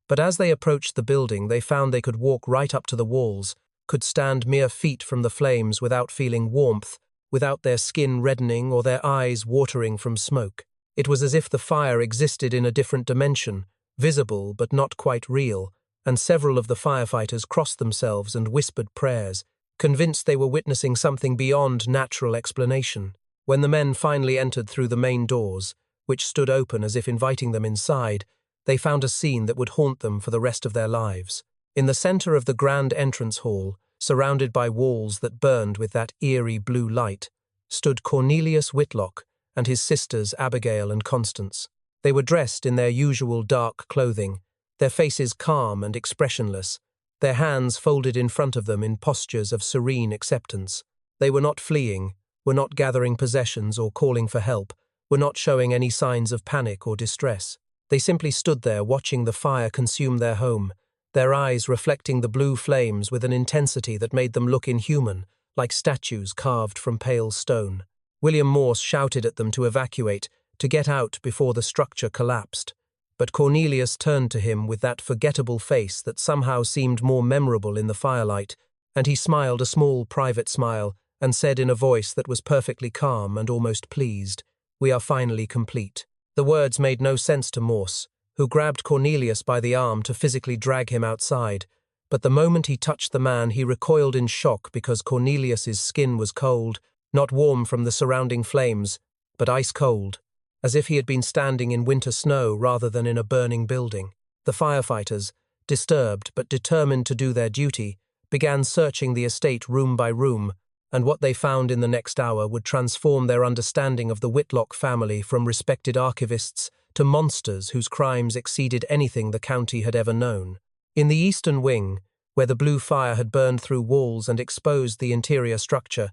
But as they approached the building, they found they could walk right up to the walls, could stand mere feet from the flames without feeling warmth, without their skin reddening or their eyes watering from smoke. It was as if the fire existed in a different dimension, visible but not quite real, and several of the firefighters crossed themselves and whispered prayers, convinced they were witnessing something beyond natural explanation. When the men finally entered through the main doors, which stood open as if inviting them inside, they found a scene that would haunt them for the rest of their lives. In the center of the grand entrance hall, surrounded by walls that burned with that eerie blue light, stood Cornelius Whitlock and his sisters Abigail and Constance. They were dressed in their usual dark clothing, their faces calm and expressionless, their hands folded in front of them in postures of serene acceptance. They were not fleeing, were not gathering possessions or calling for help, were not showing any signs of panic or distress. They simply stood there watching the fire consume their home, their eyes reflecting the blue flames with an intensity that made them look inhuman, like statues carved from pale stone. William Morse shouted at them to evacuate, to get out before the structure collapsed. But Cornelius turned to him with that forgettable face that somehow seemed more memorable in the firelight, and he smiled a small private smile and said in a voice that was perfectly calm and almost pleased, "We are finally complete." The words made no sense to Morse, who grabbed Cornelius by the arm to physically drag him outside, but the moment he touched the man he recoiled in shock because Cornelius's skin was cold, not warm from the surrounding flames, but ice cold, as if he had been standing in winter snow rather than in a burning building. The firefighters, disturbed but determined to do their duty, began searching the estate room by room, and what they found in the next hour would transform their understanding of the Whitlock family from respected archivists to monsters whose crimes exceeded anything the county had ever known. In the eastern wing, where the blue fire had burned through walls and exposed the interior structure,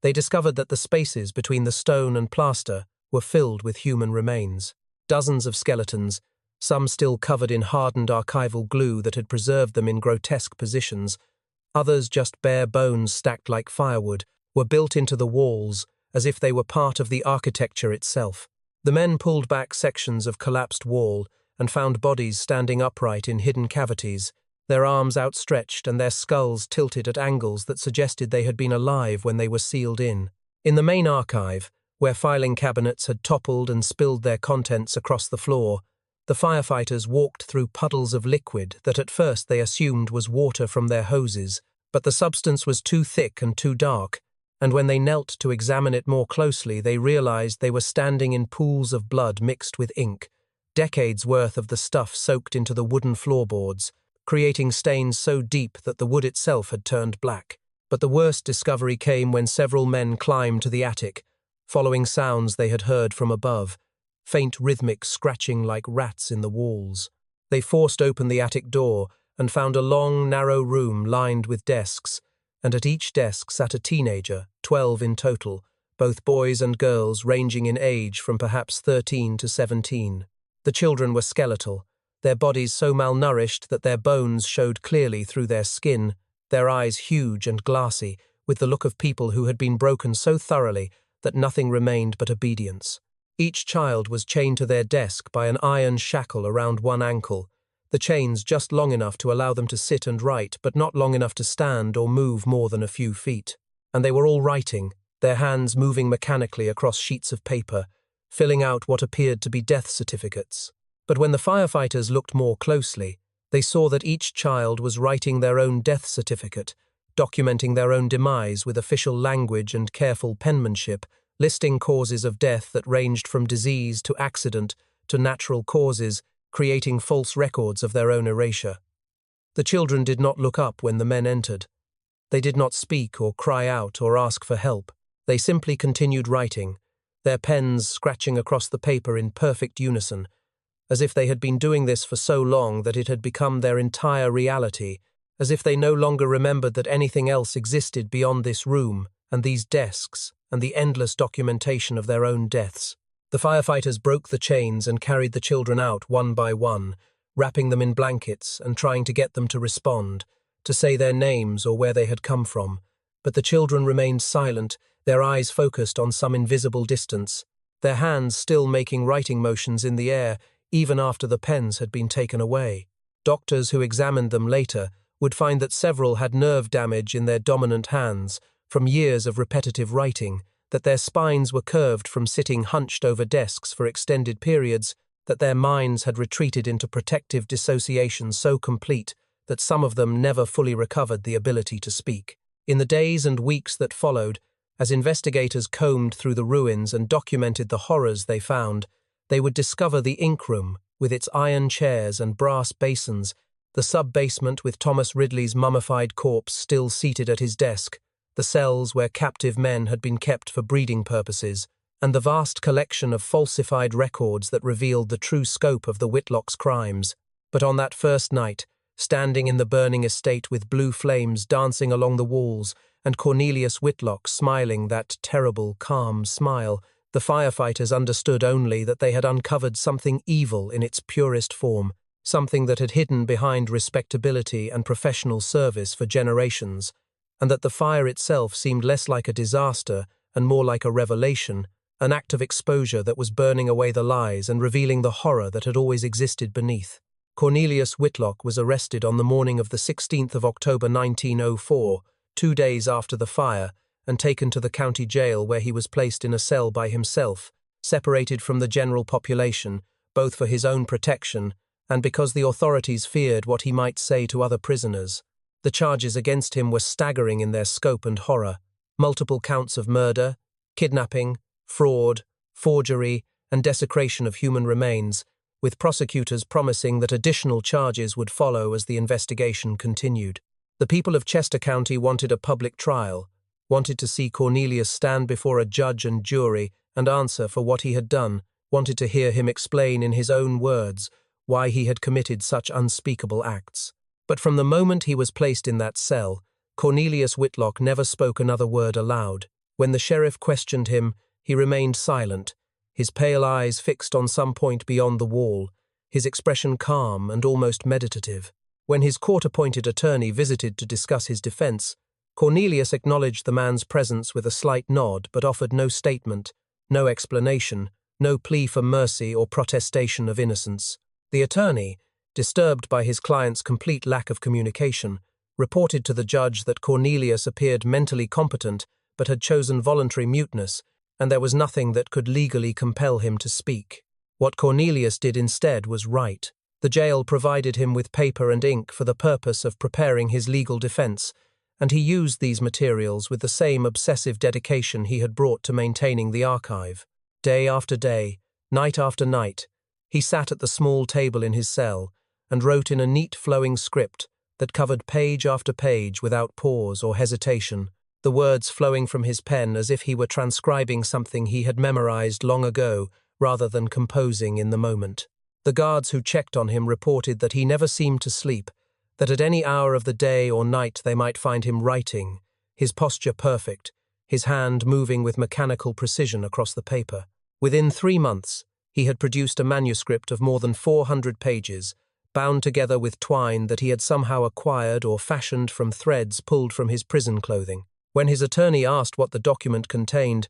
they discovered that the spaces between the stone and plaster were filled with human remains. Dozens of skeletons, some still covered in hardened archival glue that had preserved them in grotesque positions, others just bare bones stacked like firewood, were built into the walls as if they were part of the architecture itself. The men pulled back sections of collapsed wall and found bodies standing upright in hidden cavities, their arms outstretched and their skulls tilted at angles that suggested they had been alive when they were sealed in. In the main archive, where filing cabinets had toppled and spilled their contents across the floor, the firefighters walked through puddles of liquid that at first they assumed was water from their hoses, but the substance was too thick and too dark, and when they knelt to examine it more closely they realized they were standing in pools of blood mixed with ink, decades' worth of the stuff soaked into the wooden floorboards, creating stains so deep that the wood itself had turned black. But the worst discovery came when several men climbed to the attic, following sounds they had heard from above, faint rhythmic scratching like rats in the walls. They forced open the attic door and found a long, narrow room lined with desks, and at each desk sat a teenager, 12 in total, both boys and girls ranging in age from perhaps 13 to 17. The children were skeletal, their bodies so malnourished that their bones showed clearly through their skin, their eyes huge and glassy, with the look of people who had been broken so thoroughly that nothing remained but obedience. Each child was chained to their desk by an iron shackle around one ankle, the chains just long enough to allow them to sit and write, but not long enough to stand or move more than a few feet. And they were all writing, their hands moving mechanically across sheets of paper, filling out what appeared to be death certificates. But when the firefighters looked more closely, they saw that each child was writing their own death certificate, documenting their own demise with official language and careful penmanship, listing causes of death that ranged from disease to accident to natural causes, creating false records of their own erasure. The children did not look up when the men entered. They did not speak or cry out or ask for help. They simply continued writing, their pens scratching across the paper in perfect unison, as if they had been doing this for so long that it had become their entire reality, as if they no longer remembered that anything else existed beyond this room and these desks and the endless documentation of their own deaths. The firefighters broke the chains and carried the children out one by one, wrapping them in blankets and trying to get them to respond, to say their names or where they had come from. But the children remained silent, their eyes focused on some invisible distance, their hands still making writing motions in the air, even after the pens had been taken away. Doctors who examined them later would find that several had nerve damage in their dominant hands from years of repetitive writing, that their spines were curved from sitting hunched over desks for extended periods, that their minds had retreated into protective dissociation so complete that some of them never fully recovered the ability to speak. In the days and weeks that followed, as investigators combed through the ruins and documented the horrors they found, they would discover the ink room, with its iron chairs and brass basins, the sub-basement with Thomas Ridley's mummified corpse still seated at his desk, the cells where captive men had been kept for breeding purposes, and the vast collection of falsified records that revealed the true scope of the Whitlocks' crimes. But on that first night, standing in the burning estate with blue flames dancing along the walls, and Cornelius Whitlock smiling that terrible, calm smile, the firefighters understood only that they had uncovered something evil in its purest form, something that had hidden behind respectability and professional service for generations, and that the fire itself seemed less like a disaster and more like a revelation, an act of exposure that was burning away the lies and revealing the horror that had always existed beneath. Cornelius Whitlock was arrested on the morning of the 16th of October 1904, 2 days after the fire, and taken to the county jail where he was placed in a cell by himself, separated from the general population, both for his own protection and because the authorities feared what he might say to other prisoners. The charges against him were staggering in their scope and horror: multiple counts of murder, kidnapping, fraud, forgery, and desecration of human remains, with prosecutors promising that additional charges would follow as the investigation continued. The people of Chester County wanted a public trial, wanted to see Cornelius stand before a judge and jury and answer for what he had done, wanted to hear him explain in his own words why he had committed such unspeakable acts. But from the moment he was placed in that cell, Cornelius Whitlock never spoke another word aloud. When the sheriff questioned him, he remained silent, his pale eyes fixed on some point beyond the wall, his expression calm and almost meditative. When his court-appointed attorney visited to discuss his defense, Cornelius acknowledged the man's presence with a slight nod but offered no statement, no explanation, no plea for mercy or protestation of innocence. The attorney, disturbed by his client's complete lack of communication, reported to the judge that Cornelius appeared mentally competent but had chosen voluntary muteness, and there was nothing that could legally compel him to speak. What Cornelius did instead was right. The jail provided him with paper and ink for the purpose of preparing his legal defense, and he used these materials with the same obsessive dedication he had brought to maintaining the archive. Day after day, night after night, he sat at the small table in his cell and wrote in a neat flowing script that covered page after page without pause or hesitation, the words flowing from his pen as if he were transcribing something he had memorized long ago rather than composing in the moment. The guards who checked on him reported that he never seemed to sleep, that at any hour of the day or night they might find him writing, his posture perfect, his hand moving with mechanical precision across the paper. Within 3 months, he had produced a manuscript of more than 400 pages, bound together with twine that he had somehow acquired or fashioned from threads pulled from his prison clothing. When his attorney asked what the document contained,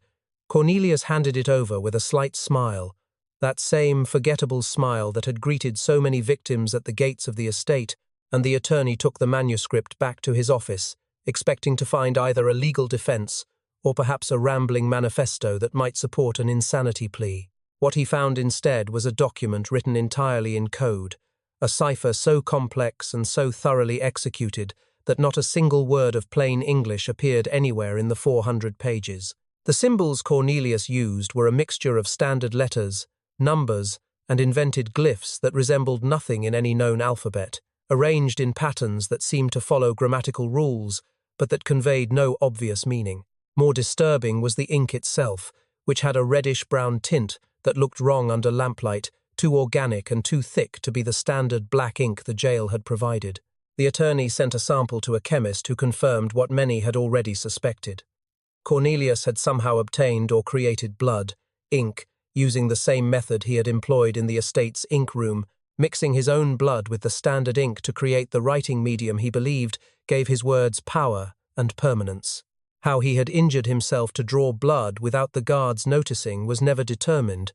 Cornelius handed it over with a slight smile, that same forgettable smile that had greeted so many victims at the gates of the estate, and the attorney took the manuscript back to his office, expecting to find either a legal defense or perhaps a rambling manifesto that might support an insanity plea. What he found instead was a document written entirely in code, a cipher so complex and so thoroughly executed that not a single word of plain English appeared anywhere in the 400 pages. The symbols Cornelius used were a mixture of standard letters, numbers, and invented glyphs that resembled nothing in any known alphabet, arranged in patterns that seemed to follow grammatical rules, but that conveyed no obvious meaning. More disturbing was the ink itself, which had a reddish-brown tint that looked wrong under lamplight, too organic and too thick to be the standard black ink the jail had provided. The attorney sent a sample to a chemist who confirmed what many had already suspected. Cornelius had somehow obtained or created blood, ink, using the same method he had employed in the estate's ink room, mixing his own blood with the standard ink to create the writing medium he believed gave his words power and permanence. How he had injured himself to draw blood without the guards noticing was never determined,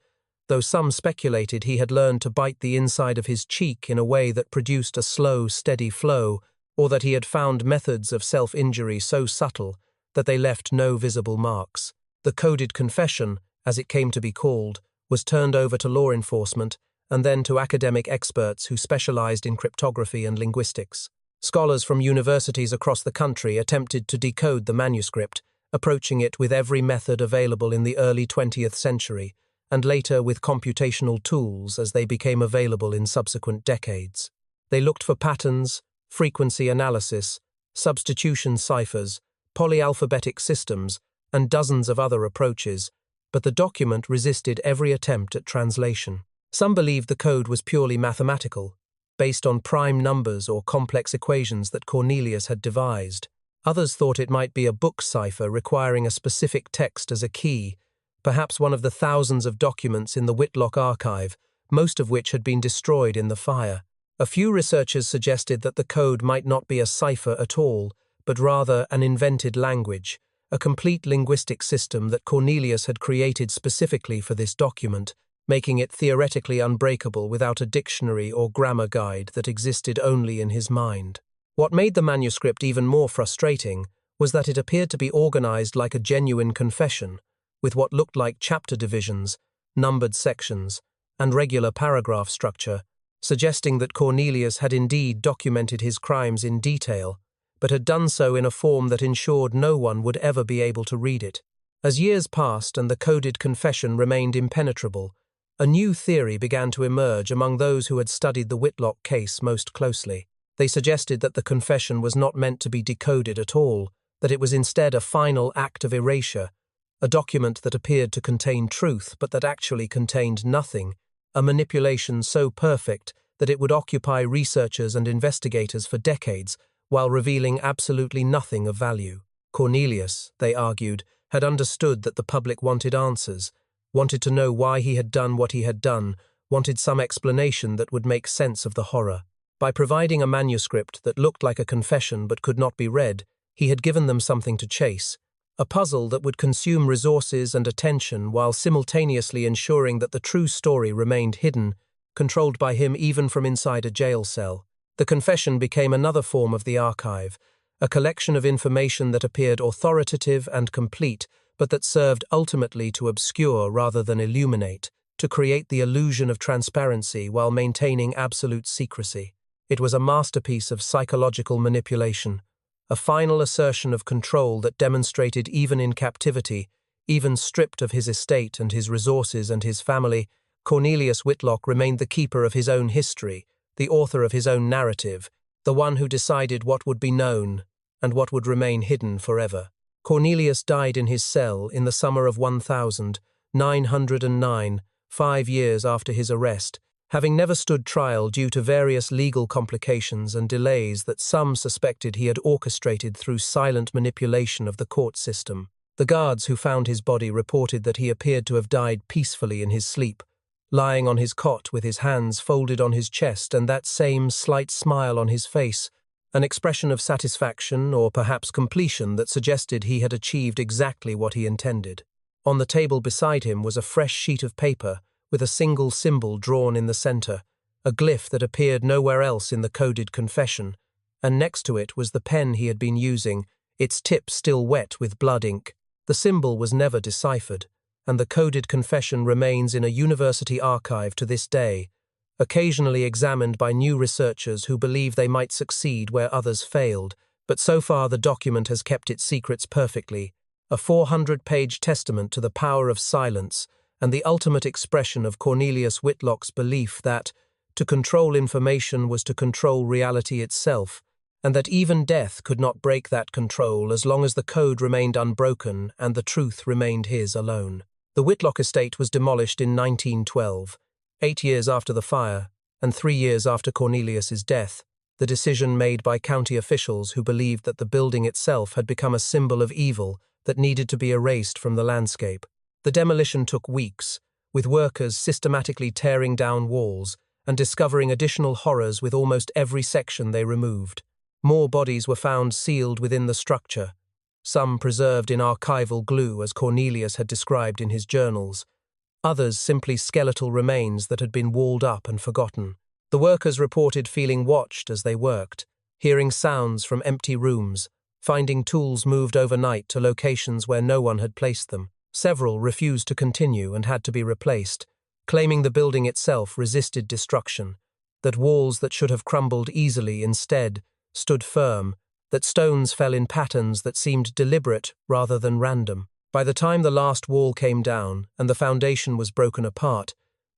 though some speculated he had learned to bite the inside of his cheek in a way that produced a slow, steady flow, or that he had found methods of self-injury so subtle that they left no visible marks. The coded confession, as it came to be called, was turned over to law enforcement and then to academic experts who specialized in cryptography and linguistics. Scholars from universities across the country attempted to decode the manuscript, approaching it with every method available in the early 20th century, and later with computational tools as they became available in subsequent decades. They looked for patterns, frequency analysis, substitution ciphers, polyalphabetic systems, and dozens of other approaches, but the document resisted every attempt at translation. Some believed the code was purely mathematical, based on prime numbers or complex equations that Cornelius had devised. Others thought it might be a book cipher requiring a specific text as a key, perhaps one of the thousands of documents in the Whitlock archive, most of which had been destroyed in the fire. A few researchers suggested that the code might not be a cipher at all, but rather an invented language, a complete linguistic system that Cornelius had created specifically for this document, making it theoretically unbreakable without a dictionary or grammar guide that existed only in his mind. What made the manuscript even more frustrating was that it appeared to be organized like a genuine confession, with what looked like chapter divisions, numbered sections, and regular paragraph structure, suggesting that Cornelius had indeed documented his crimes in detail, but had done so in a form that ensured no one would ever be able to read it. As years passed and the coded confession remained impenetrable, a new theory began to emerge among those who had studied the Whitlock case most closely. They suggested that the confession was not meant to be decoded at all, that it was instead a final act of erasure, a document that appeared to contain truth but that actually contained nothing, a manipulation so perfect that it would occupy researchers and investigators for decades while revealing absolutely nothing of value. Cornelius, they argued, had understood that the public wanted answers, wanted to know why he had done what he had done, wanted some explanation that would make sense of the horror. By providing a manuscript that looked like a confession but could not be read, he had given them something to chase, a puzzle that would consume resources and attention while simultaneously ensuring that the true story remained hidden, controlled by him even from inside a jail cell. The confession became another form of the archive, a collection of information that appeared authoritative and complete, but that served ultimately to obscure rather than illuminate, to create the illusion of transparency while maintaining absolute secrecy. It was a masterpiece of psychological manipulation, a final assertion of control that demonstrated even in captivity, even stripped of his estate and his resources and his family, Cornelius Whitlock remained the keeper of his own history, the author of his own narrative, the one who decided what would be known and what would remain hidden forever. Cornelius died in his cell in the summer of 1909, 5 years after his arrest, having never stood trial due to various legal complications and delays that some suspected he had orchestrated through silent manipulation of the court system. The guards who found his body reported that he appeared to have died peacefully in his sleep, lying on his cot with his hands folded on his chest and that same slight smile on his face, an expression of satisfaction or perhaps completion that suggested he had achieved exactly what he intended. On the table beside him was a fresh sheet of paper with a single symbol drawn in the center, a glyph that appeared nowhere else in the coded confession, and next to it was the pen he had been using, its tip still wet with blood ink. The symbol was never deciphered, and the coded confession remains in a university archive to this day, occasionally examined by new researchers who believe they might succeed where others failed, but so far the document has kept its secrets perfectly, a 400-page testament to the power of silence and the ultimate expression of Cornelius Whitlock's belief that to control information was to control reality itself, and that even death could not break that control as long as the code remained unbroken and the truth remained his alone. The Whitlock estate was demolished in 1912, 8 years after the fire, and 3 years after Cornelius's death, the decision made by county officials who believed that the building itself had become a symbol of evil that needed to be erased from the landscape. The demolition took weeks, with workers systematically tearing down walls and discovering additional horrors with almost every section they removed. More bodies were found sealed within the structure, some preserved in archival glue as Cornelius had described in his journals, others simply skeletal remains that had been walled up and forgotten. The workers reported feeling watched as they worked, hearing sounds from empty rooms, finding tools moved overnight to locations where no one had placed them. Several refused to continue and had to be replaced, claiming the building itself resisted destruction, that walls that should have crumbled easily instead stood firm, that stones fell in patterns that seemed deliberate rather than random. By the time the last wall came down and the foundation was broken apart,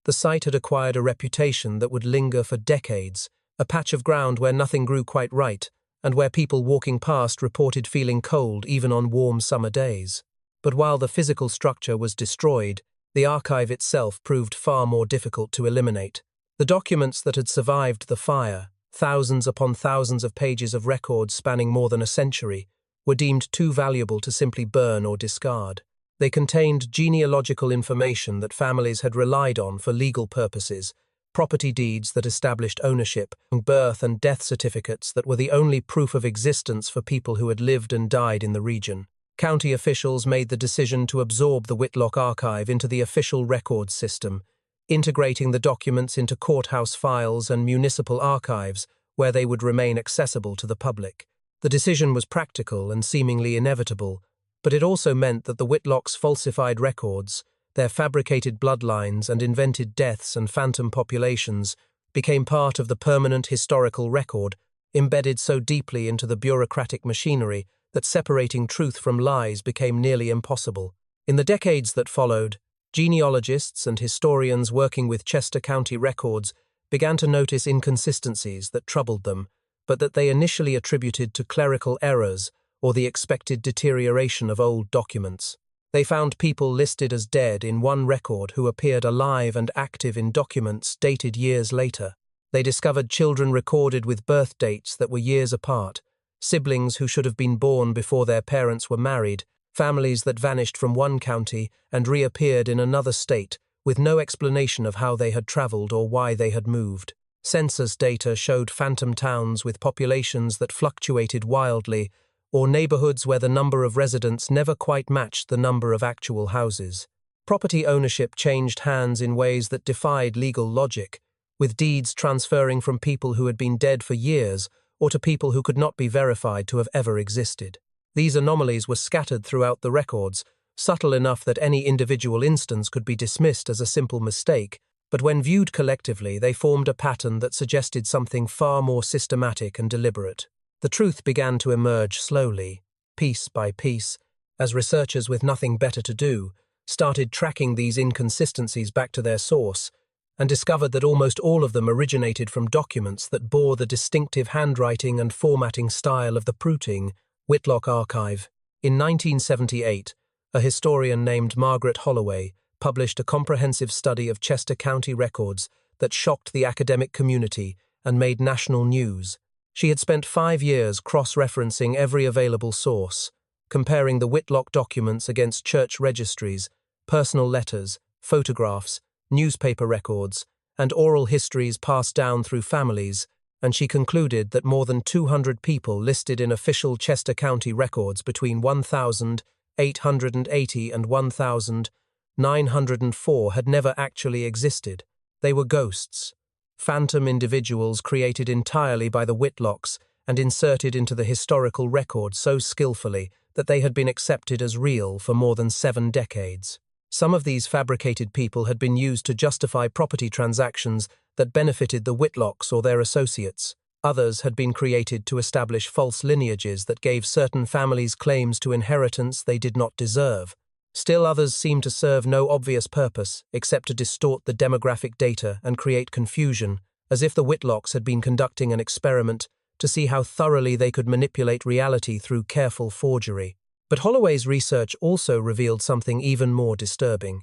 the site had acquired a reputation that would linger for decades, a patch of ground where nothing grew quite right, and where people walking past reported feeling cold even on warm summer days. But while the physical structure was destroyed, the archive itself proved far more difficult to eliminate. The documents that had survived the fire, thousands upon thousands of pages of records spanning more than a century, were deemed too valuable to simply burn or discard. They contained genealogical information that families had relied on for legal purposes, property deeds that established ownership, birth and death certificates that were the only proof of existence for people who had lived and died in the region. County officials made the decision to absorb the Whitlock archive into the official records system, integrating the documents into courthouse files and municipal archives where they would remain accessible to the public. The decision was practical and seemingly inevitable, but it also meant that the Whitlocks' falsified records, their fabricated bloodlines and invented deaths and phantom populations, became part of the permanent historical record, embedded so deeply into the bureaucratic machinery that separating truth from lies became nearly impossible. In the decades that followed, genealogists and historians working with Chester County records began to notice inconsistencies that troubled them, but that they initially attributed to clerical errors or the expected deterioration of old documents. They found people listed as dead in one record who appeared alive and active in documents dated years later. They discovered children recorded with birth dates that were years apart, siblings who should have been born before their parents were married, families that vanished from one county and reappeared in another state with no explanation of how they had traveled or why they had moved. Census data showed phantom towns with populations that fluctuated wildly, or neighborhoods where the number of residents never quite matched the number of actual houses. Property ownership changed hands in ways that defied legal logic, with deeds transferring from people who had been dead for years or to people who could not be verified to have ever existed. These anomalies were scattered throughout the records, subtle enough that any individual instance could be dismissed as a simple mistake, but when viewed collectively, they formed a pattern that suggested something far more systematic and deliberate. The truth began to emerge slowly, piece by piece, as researchers with nothing better to do started tracking these inconsistencies back to their source, and discovered that almost all of them originated from documents that bore the distinctive handwriting and formatting style of the Pruting Whitlock archive. In 1978, a historian named Margaret Holloway published a comprehensive study of Chester County records that shocked the academic community and made national news. She had spent 5 years cross-referencing every available source, comparing the Whitlock documents against church registries, personal letters, photographs, newspaper records, and oral histories passed down through families, and she concluded that more than 200 people listed in official Chester County records between 1,880 and 1,904 had never actually existed. They were ghosts, phantom individuals created entirely by the Whitlocks and inserted into the historical record so skillfully that they had been accepted as real for more than 7 decades. Some of these fabricated people had been used to justify property transactions that benefited the Whitlocks or their associates. Others had been created to establish false lineages that gave certain families claims to inheritance they did not deserve. Still others seemed to serve no obvious purpose except to distort the demographic data and create confusion, as if the Whitlocks had been conducting an experiment to see how thoroughly they could manipulate reality through careful forgery. But Holloway's research also revealed something even more disturbing.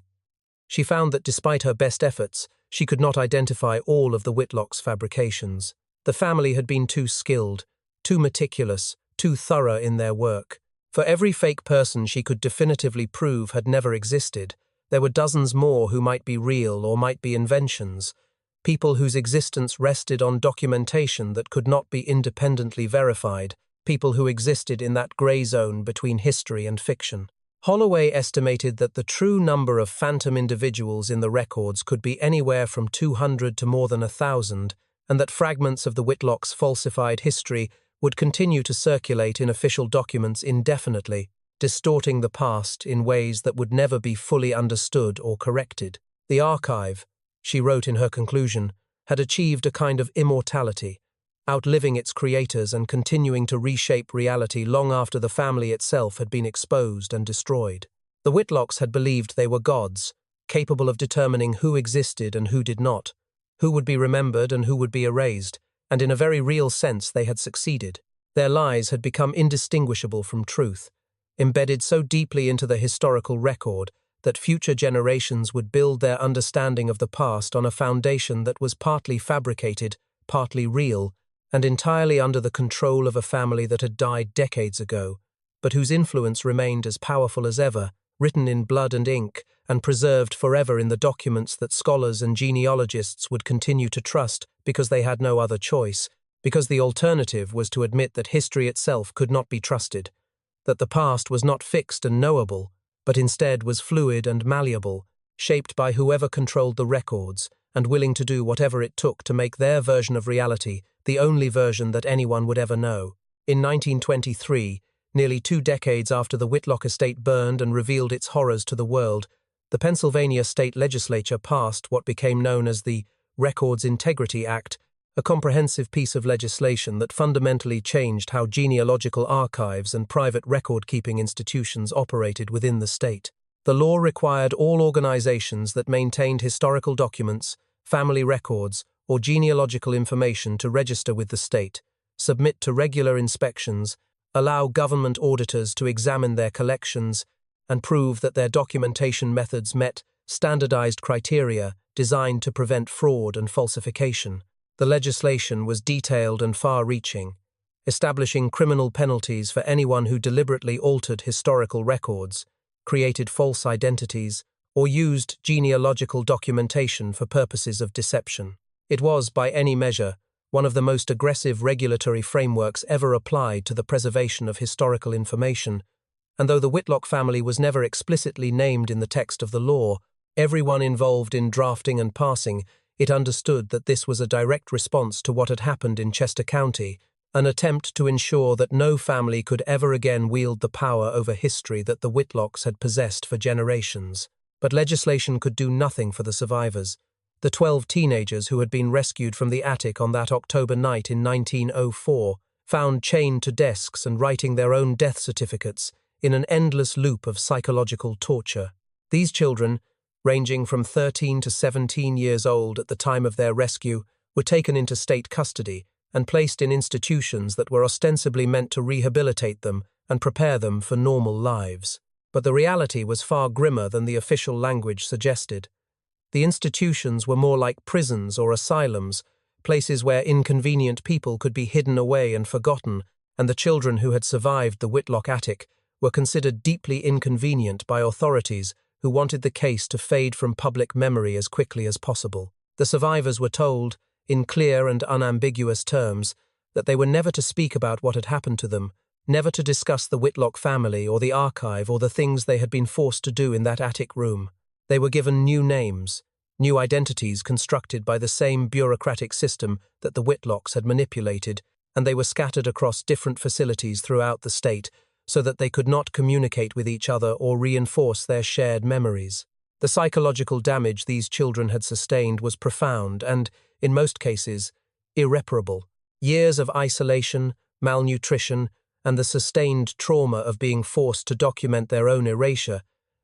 She found that despite her best efforts, she could not identify all of the Whitlocks' fabrications. The family had been too skilled, too meticulous, too thorough in their work. For every fake person she could definitively prove had never existed, there were dozens more who might be real or might be inventions, people whose existence rested on documentation that could not be independently verified, people who existed in that grey zone between history and fiction. Holloway estimated that the true number of phantom individuals in the records could be anywhere from 200 to more than 1,000, and that fragments of the Whitlocks' falsified history would continue to circulate in official documents indefinitely, distorting the past in ways that would never be fully understood or corrected. The archive, she wrote in her conclusion, had achieved a kind of immortality, outliving its creators and continuing to reshape reality long after the family itself had been exposed and destroyed. The Whitlocks had believed they were gods, capable of determining who existed and who did not, who would be remembered and who would be erased, and in a very real sense they had succeeded. Their lies had become indistinguishable from truth, embedded so deeply into the historical record that future generations would build their understanding of the past on a foundation that was partly fabricated, partly real, and entirely under the control of a family that had died decades ago, but whose influence remained as powerful as ever, written in blood and ink, and preserved forever in the documents that scholars and genealogists would continue to trust because they had no other choice, because the alternative was to admit that history itself could not be trusted, that the past was not fixed and knowable, but instead was fluid and malleable, shaped by whoever controlled the records, and willing to do whatever it took to make their version of reality the only version that anyone would ever know. In 1923, nearly 2 decades after the Whitlock estate burned and revealed its horrors to the world, the Pennsylvania state legislature passed what became known as the Records Integrity Act, a comprehensive piece of legislation that fundamentally changed how genealogical archives and private record-keeping institutions operated within the state. The law required all organizations that maintained historical documents, family records, or genealogical information to register with the state, submit to regular inspections, allow government auditors to examine their collections, and prove that their documentation methods met standardized criteria designed to prevent fraud and falsification. The legislation was detailed and far-reaching, establishing criminal penalties for anyone who deliberately altered historical records, created false identities, or used genealogical documentation for purposes of deception. It was, by any measure, one of the most aggressive regulatory frameworks ever applied to the preservation of historical information, and though the Whitlock family was never explicitly named in the text of the law, everyone involved in drafting and passing it understood that this was a direct response to what had happened in Chester County, an attempt to ensure that no family could ever again wield the power over history that the Whitlocks had possessed for generations. But legislation could do nothing for the survivors. The 12 teenagers who had been rescued from the attic on that October night in 1904, found chained to desks and writing their own death certificates in an endless loop of psychological torture. These children, ranging from 13 to 17 years old at the time of their rescue, were taken into state custody and placed in institutions that were ostensibly meant to rehabilitate them and prepare them for normal lives. But the reality was far grimmer than the official language suggested. The institutions were more like prisons or asylums, places where inconvenient people could be hidden away and forgotten, and the children who had survived the Whitlock attic were considered deeply inconvenient by authorities who wanted the case to fade from public memory as quickly as possible. The survivors were told, in clear and unambiguous terms, that they were never to speak about what had happened to them, never to discuss the Whitlock family or the archive or the things they had been forced to do in that attic room. They were given new names, new identities constructed by the same bureaucratic system that the Whitlocks had manipulated, and they were scattered across different facilities throughout the state so that they could not communicate with each other or reinforce their shared memories. The psychological damage these children had sustained was profound and, in most cases, irreparable. Years of isolation, malnutrition, and the sustained trauma of being forced to document their own erasure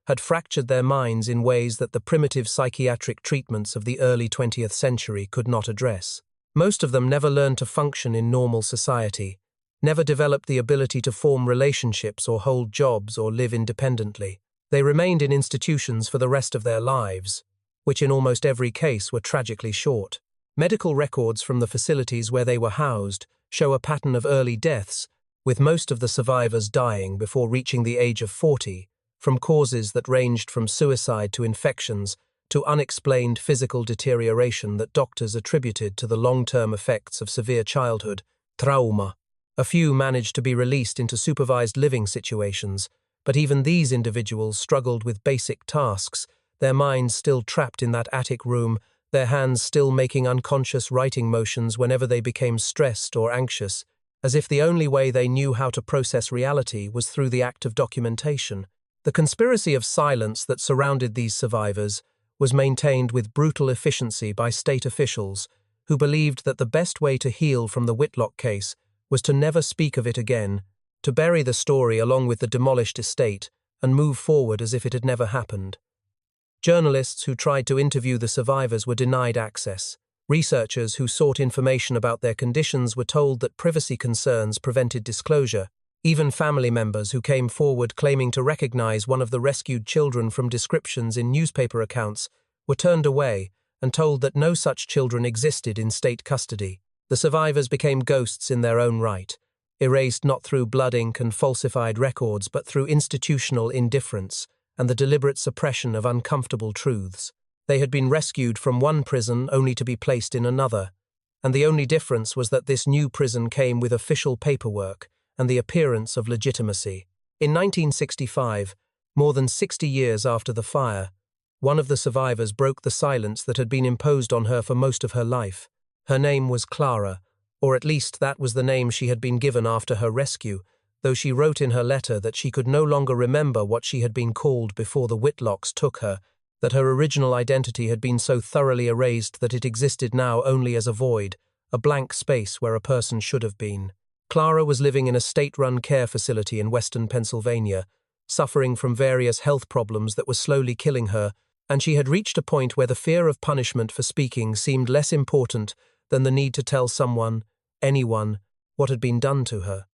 had fractured their minds in ways that the primitive psychiatric treatments of the early 20th century could not address. Most of them never learned to function in normal society, never developed the ability to form relationships or hold jobs or live independently. They remained in institutions for the rest of their lives, which in almost every case were tragically short. Medical records from the facilities where they were housed show a pattern of early deaths, with most of the survivors dying before reaching the age of 40, from causes that ranged from suicide to infections to unexplained physical deterioration that doctors attributed to the long-term effects of severe childhood trauma. A few managed to be released into supervised living situations, but even these individuals struggled with basic tasks, their minds still trapped in that attic room, their hands still making unconscious writing motions whenever they became stressed or anxious, as if the only way they knew how to process reality was through the act of documentation. The conspiracy of silence that surrounded these survivors was maintained with brutal efficiency by state officials, who believed that the best way to heal from the Whitlock case was to never speak of it again, to bury the story along with the demolished estate, and move forward as if it had never happened. Journalists who tried to interview the survivors were denied access. Researchers who sought information about their conditions were told that privacy concerns prevented disclosure. Even family members who came forward claiming to recognize one of the rescued children from descriptions in newspaper accounts were turned away and told that no such children existed in state custody. The survivors became ghosts in their own right, erased not through blood ink and falsified records but through institutional indifference and the deliberate suppression of uncomfortable truths. They had been rescued from one prison only to be placed in another, and the only difference was that this new prison came with official paperwork and the appearance of legitimacy. In 1965, more than 60 years after the fire, one of the survivors broke the silence that had been imposed on her for most of her life. Her name was Clara, or at least that was the name she had been given after her rescue, though she wrote in her letter that she could no longer remember what she had been called before the Whitlocks took her, that her original identity had been so thoroughly erased that it existed now only as a void, a blank space where a person should have been. Clara was living in a state-run care facility in western Pennsylvania, suffering from various health problems that were slowly killing her, and she had reached a point where the fear of punishment for speaking seemed less important than the need to tell someone, anyone, what had been done to her.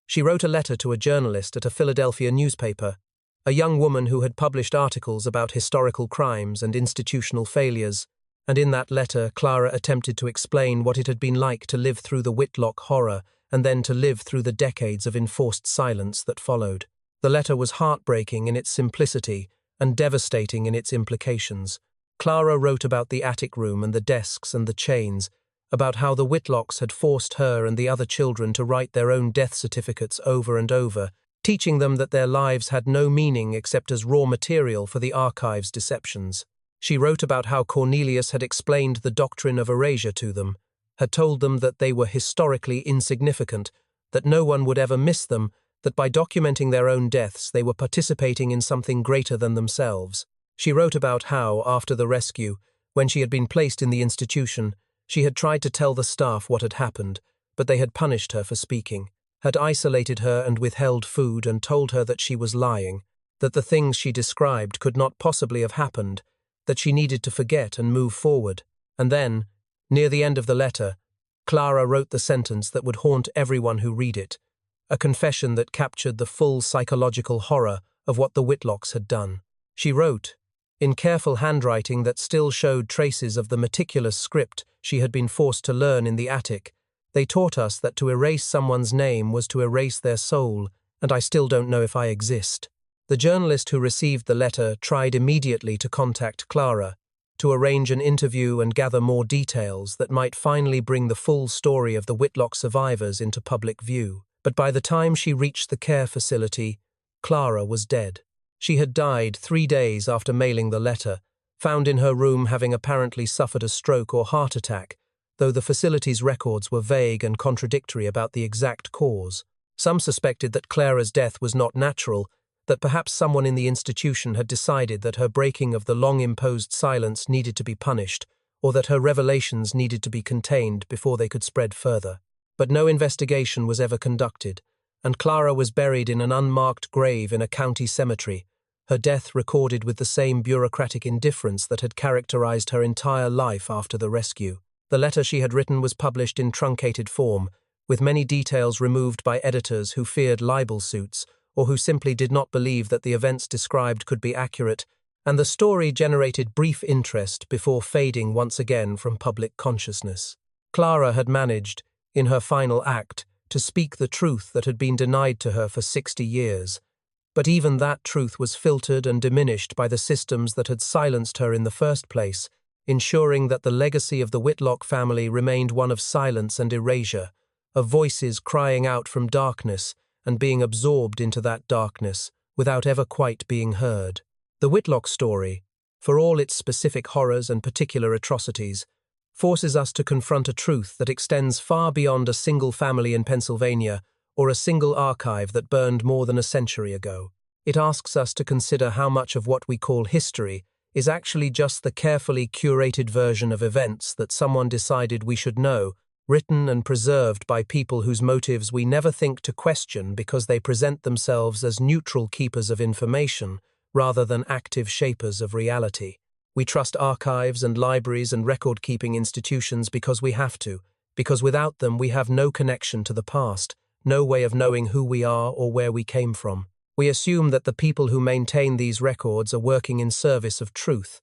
She wrote a letter to a journalist at a Philadelphia newspaper, a young woman who had published articles about historical crimes and institutional failures, and in that letter Clara attempted to explain what it had been like to live through the Whitlock horror and then to live through the decades of enforced silence that followed. The letter was heartbreaking in its simplicity and devastating in its implications. Clara wrote about the attic room and the desks and the chains, about how the Whitlocks had forced her and the other children to write their own death certificates over and over, teaching them that their lives had no meaning except as raw material for the archive's deceptions. She wrote about how Cornelius had explained the doctrine of erasure to them, had told them that they were historically insignificant, that no one would ever miss them, that by documenting their own deaths they were participating in something greater than themselves. She wrote about how, after the rescue, when she had been placed in the institution, she had tried to tell the staff what had happened, but they had punished her for speaking, had isolated her and withheld food and told her that she was lying, that the things she described could not possibly have happened, that she needed to forget and move forward. And then, near the end of the letter, Clara wrote the sentence that would haunt everyone who read it, a confession that captured the full psychological horror of what the Whitlocks had done. She wrote, in careful handwriting that still showed traces of the meticulous script she had been forced to learn in the attic, "They taught us that to erase someone's name was to erase their soul, and I still don't know if I exist." The journalist who received the letter tried immediately to contact Clara, to arrange an interview and gather more details that might finally bring the full story of the Whitlock survivors into public view. But by the time she reached the care facility, Clara was dead. She had died 3 days after mailing the letter, found in her room having apparently suffered a stroke or heart attack, though the facility's records were vague and contradictory about the exact cause. Some suspected that Clara's death was not natural, that perhaps someone in the institution had decided that her breaking of the long-imposed silence needed to be punished, or that her revelations needed to be contained before they could spread further. But no investigation was ever conducted, and Clara was buried in an unmarked grave in a county cemetery, her death recorded with the same bureaucratic indifference that had characterized her entire life after the rescue. The letter she had written was published in truncated form, with many details removed by editors who feared libel suits or who simply did not believe that the events described could be accurate, and the story generated brief interest before fading once again from public consciousness. Clara had managed, in her final act, to speak the truth that had been denied to her for 60 years. But even that truth was filtered and diminished by the systems that had silenced her in the first place, ensuring that the legacy of the Whitlock family remained one of silence and erasure, of voices crying out from darkness and being absorbed into that darkness without ever quite being heard. The Whitlock story, for all its specific horrors and particular atrocities, forces us to confront a truth that extends far beyond a single family in Pennsylvania or a single archive that burned more than a century ago. It asks us to consider how much of what we call history is actually just the carefully curated version of events that someone decided we should know, written and preserved by people whose motives we never think to question because they present themselves as neutral keepers of information rather than active shapers of reality. We trust archives and libraries and record-keeping institutions because we have to, because without them we have no connection to the past, no way of knowing who we are or where we came from. We assume that the people who maintain these records are working in service of truth,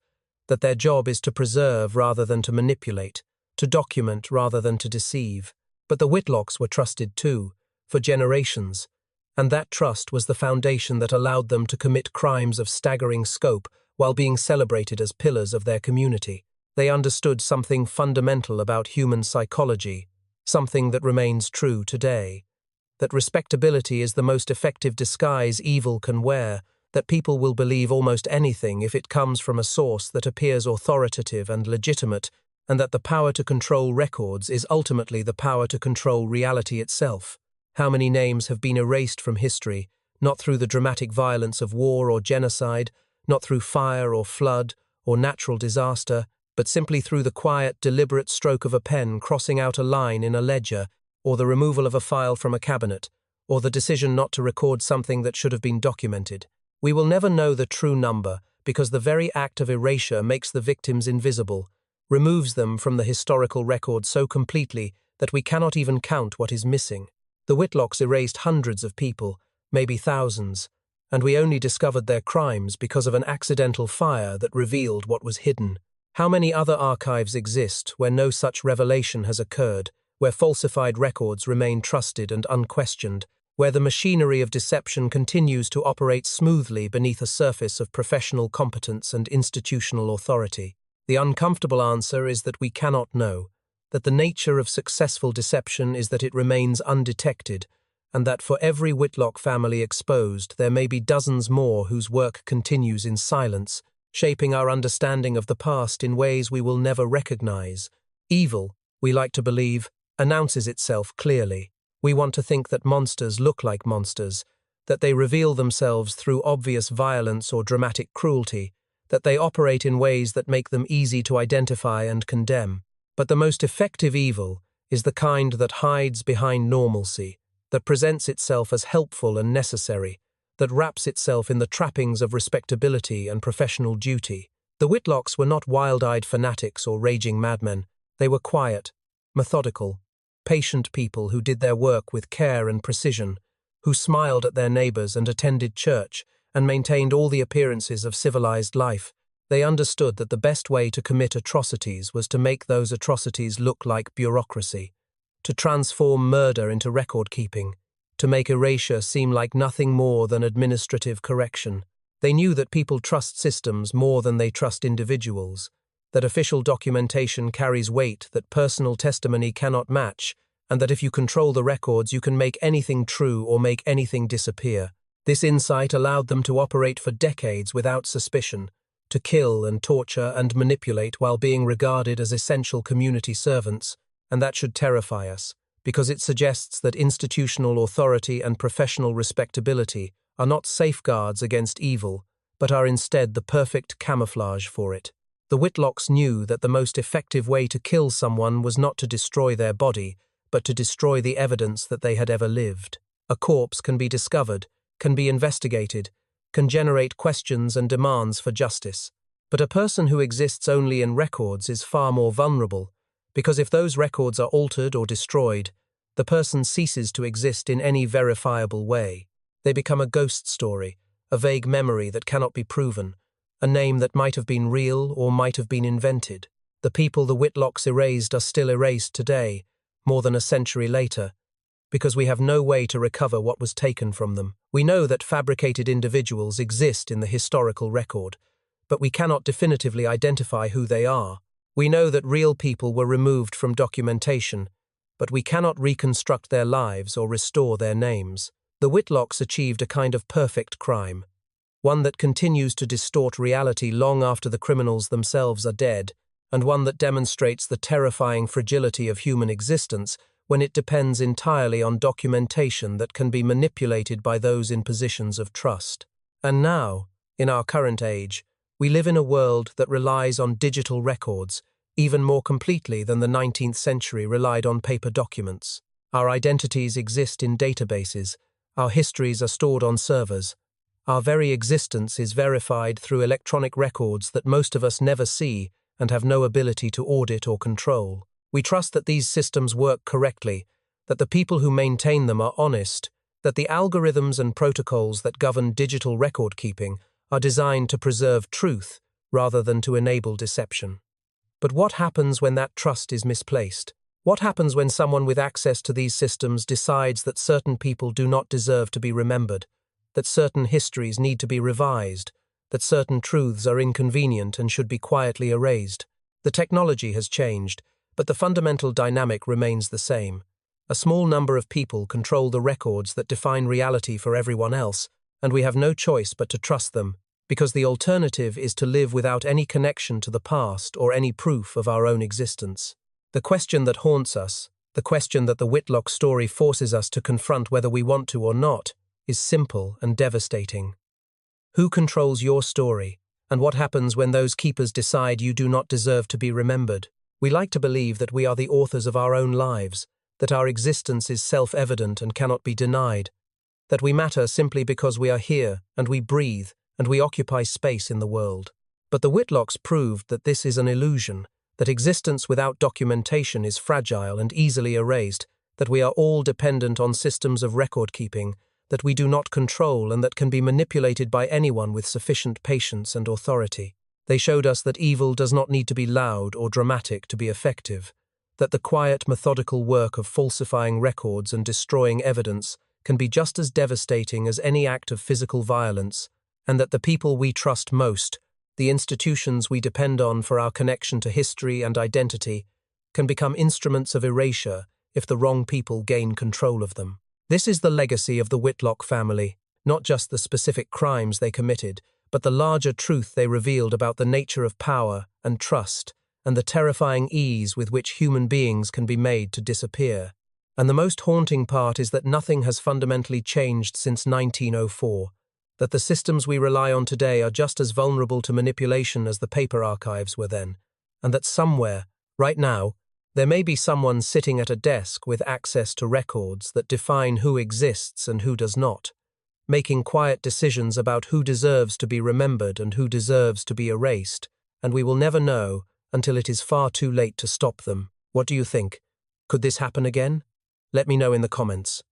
that their job is to preserve rather than to manipulate, to document rather than to deceive. But the Whitlocks were trusted too, for generations, and that trust was the foundation that allowed them to commit crimes of staggering scope while being celebrated as pillars of their community. They understood something fundamental about human psychology, something that remains true today. That respectability is the most effective disguise evil can wear, that people will believe almost anything if it comes from a source that appears authoritative and legitimate, and that the power to control records is ultimately the power to control reality itself. How many names have been erased from history, not through the dramatic violence of war or genocide, not through fire or flood or natural disaster, but simply through the quiet, deliberate stroke of a pen crossing out a line in a ledger, or the removal of a file from a cabinet, or the decision not to record something that should have been documented. We will never know the true number because the very act of erasure makes the victims invisible, removes them from the historical record so completely that we cannot even count what is missing. The Whitlocks erased hundreds of people, maybe thousands, and we only discovered their crimes because of an accidental fire that revealed what was hidden. How many other archives exist where no such revelation has occurred, where falsified records remain trusted and unquestioned, where the machinery of deception continues to operate smoothly beneath a surface of professional competence and institutional authority? The uncomfortable answer is that we cannot know, that the nature of successful deception is that it remains undetected, and that for every Whitlock family exposed there may be dozens more whose work continues in silence, shaping our understanding of the past in ways we will never recognize. Evil, we like to believe, announces itself clearly. We want to think that monsters look like monsters, that they reveal themselves through obvious violence or dramatic cruelty, that they operate in ways that make them easy to identify and condemn. But the most effective evil is the kind that hides behind normalcy, that presents itself as helpful and necessary, that wraps itself in the trappings of respectability and professional duty. The Whitlocks were not wild-eyed fanatics or raging madmen. They were quiet, methodical, patient people who did their work with care and precision, who smiled at their neighbors and attended church and maintained all the appearances of civilized life. They understood that the best way to commit atrocities was to make those atrocities look like bureaucracy, to transform murder into record-keeping, to make erasure seem like nothing more than administrative correction. They knew that people trust systems more than they trust individuals, that official documentation carries weight that personal testimony cannot match, and that if you control the records you can make anything true or make anything disappear. This insight allowed them to operate for decades without suspicion, to kill and torture and manipulate while being regarded as essential community servants, and that should terrify us, because it suggests that institutional authority and professional respectability are not safeguards against evil, but are instead the perfect camouflage for it. The Whitlocks knew that the most effective way to kill someone was not to destroy their body, but to destroy the evidence that they had ever lived. A corpse can be discovered, can be investigated, can generate questions and demands for justice. But a person who exists only in records is far more vulnerable, because if those records are altered or destroyed, the person ceases to exist in any verifiable way. They become a ghost story, a vague memory that cannot be proven, a name that might have been real or might have been invented. The people the Whitlocks erased are still erased today, more than a century later, because we have no way to recover what was taken from them. We know that fabricated individuals exist in the historical record, but we cannot definitively identify who they are. We know that real people were removed from documentation, but we cannot reconstruct their lives or restore their names. The Whitlocks achieved a kind of perfect crime, one that continues to distort reality long after the criminals themselves are dead, and one that demonstrates the terrifying fragility of human existence when it depends entirely on documentation that can be manipulated by those in positions of trust. And now, in our current age, we live in a world that relies on digital records even more completely than the 19th century relied on paper documents. Our identities exist in databases, our histories are stored on servers, our very existence is verified through electronic records that most of us never see and have no ability to audit or control. We trust that these systems work correctly, that the people who maintain them are honest, that the algorithms and protocols that govern digital record-keeping are designed to preserve truth rather than to enable deception. But what happens when that trust is misplaced? What happens when someone with access to these systems decides that certain people do not deserve to be remembered, that certain histories need to be revised, that certain truths are inconvenient and should be quietly erased? The technology has changed, but the fundamental dynamic remains the same. A small number of people control the records that define reality for everyone else, and we have no choice but to trust them, because the alternative is to live without any connection to the past or any proof of our own existence. The question that haunts us, the question that the Whitlock story forces us to confront whether we want to or not, is simple and devastating. Who controls your story, and what happens when those keepers decide you do not deserve to be remembered? We like to believe that we are the authors of our own lives, that our existence is self-evident and cannot be denied, that we matter simply because we are here and we breathe and we occupy space in the world. But the Whitlocks proved that this is an illusion, that existence without documentation is fragile and easily erased, that we are all dependent on systems of record-keeping, that we do not control and that can be manipulated by anyone with sufficient patience and authority. They showed us that evil does not need to be loud or dramatic to be effective, that the quiet, methodical work of falsifying records and destroying evidence can be just as devastating as any act of physical violence, and that the people we trust most, the institutions we depend on for our connection to history and identity, can become instruments of erasure if the wrong people gain control of them. This is the legacy of the Whitlock family, not just the specific crimes they committed, but the larger truth they revealed about the nature of power and trust, and the terrifying ease with which human beings can be made to disappear. And the most haunting part is that nothing has fundamentally changed since 1904, that the systems we rely on today are just as vulnerable to manipulation as the paper archives were then, and that somewhere, right now, there may be someone sitting at a desk with access to records that define who exists and who does not, making quiet decisions about who deserves to be remembered and who deserves to be erased, and we will never know until it is far too late to stop them. What do you think? Could this happen again? Let me know in the comments.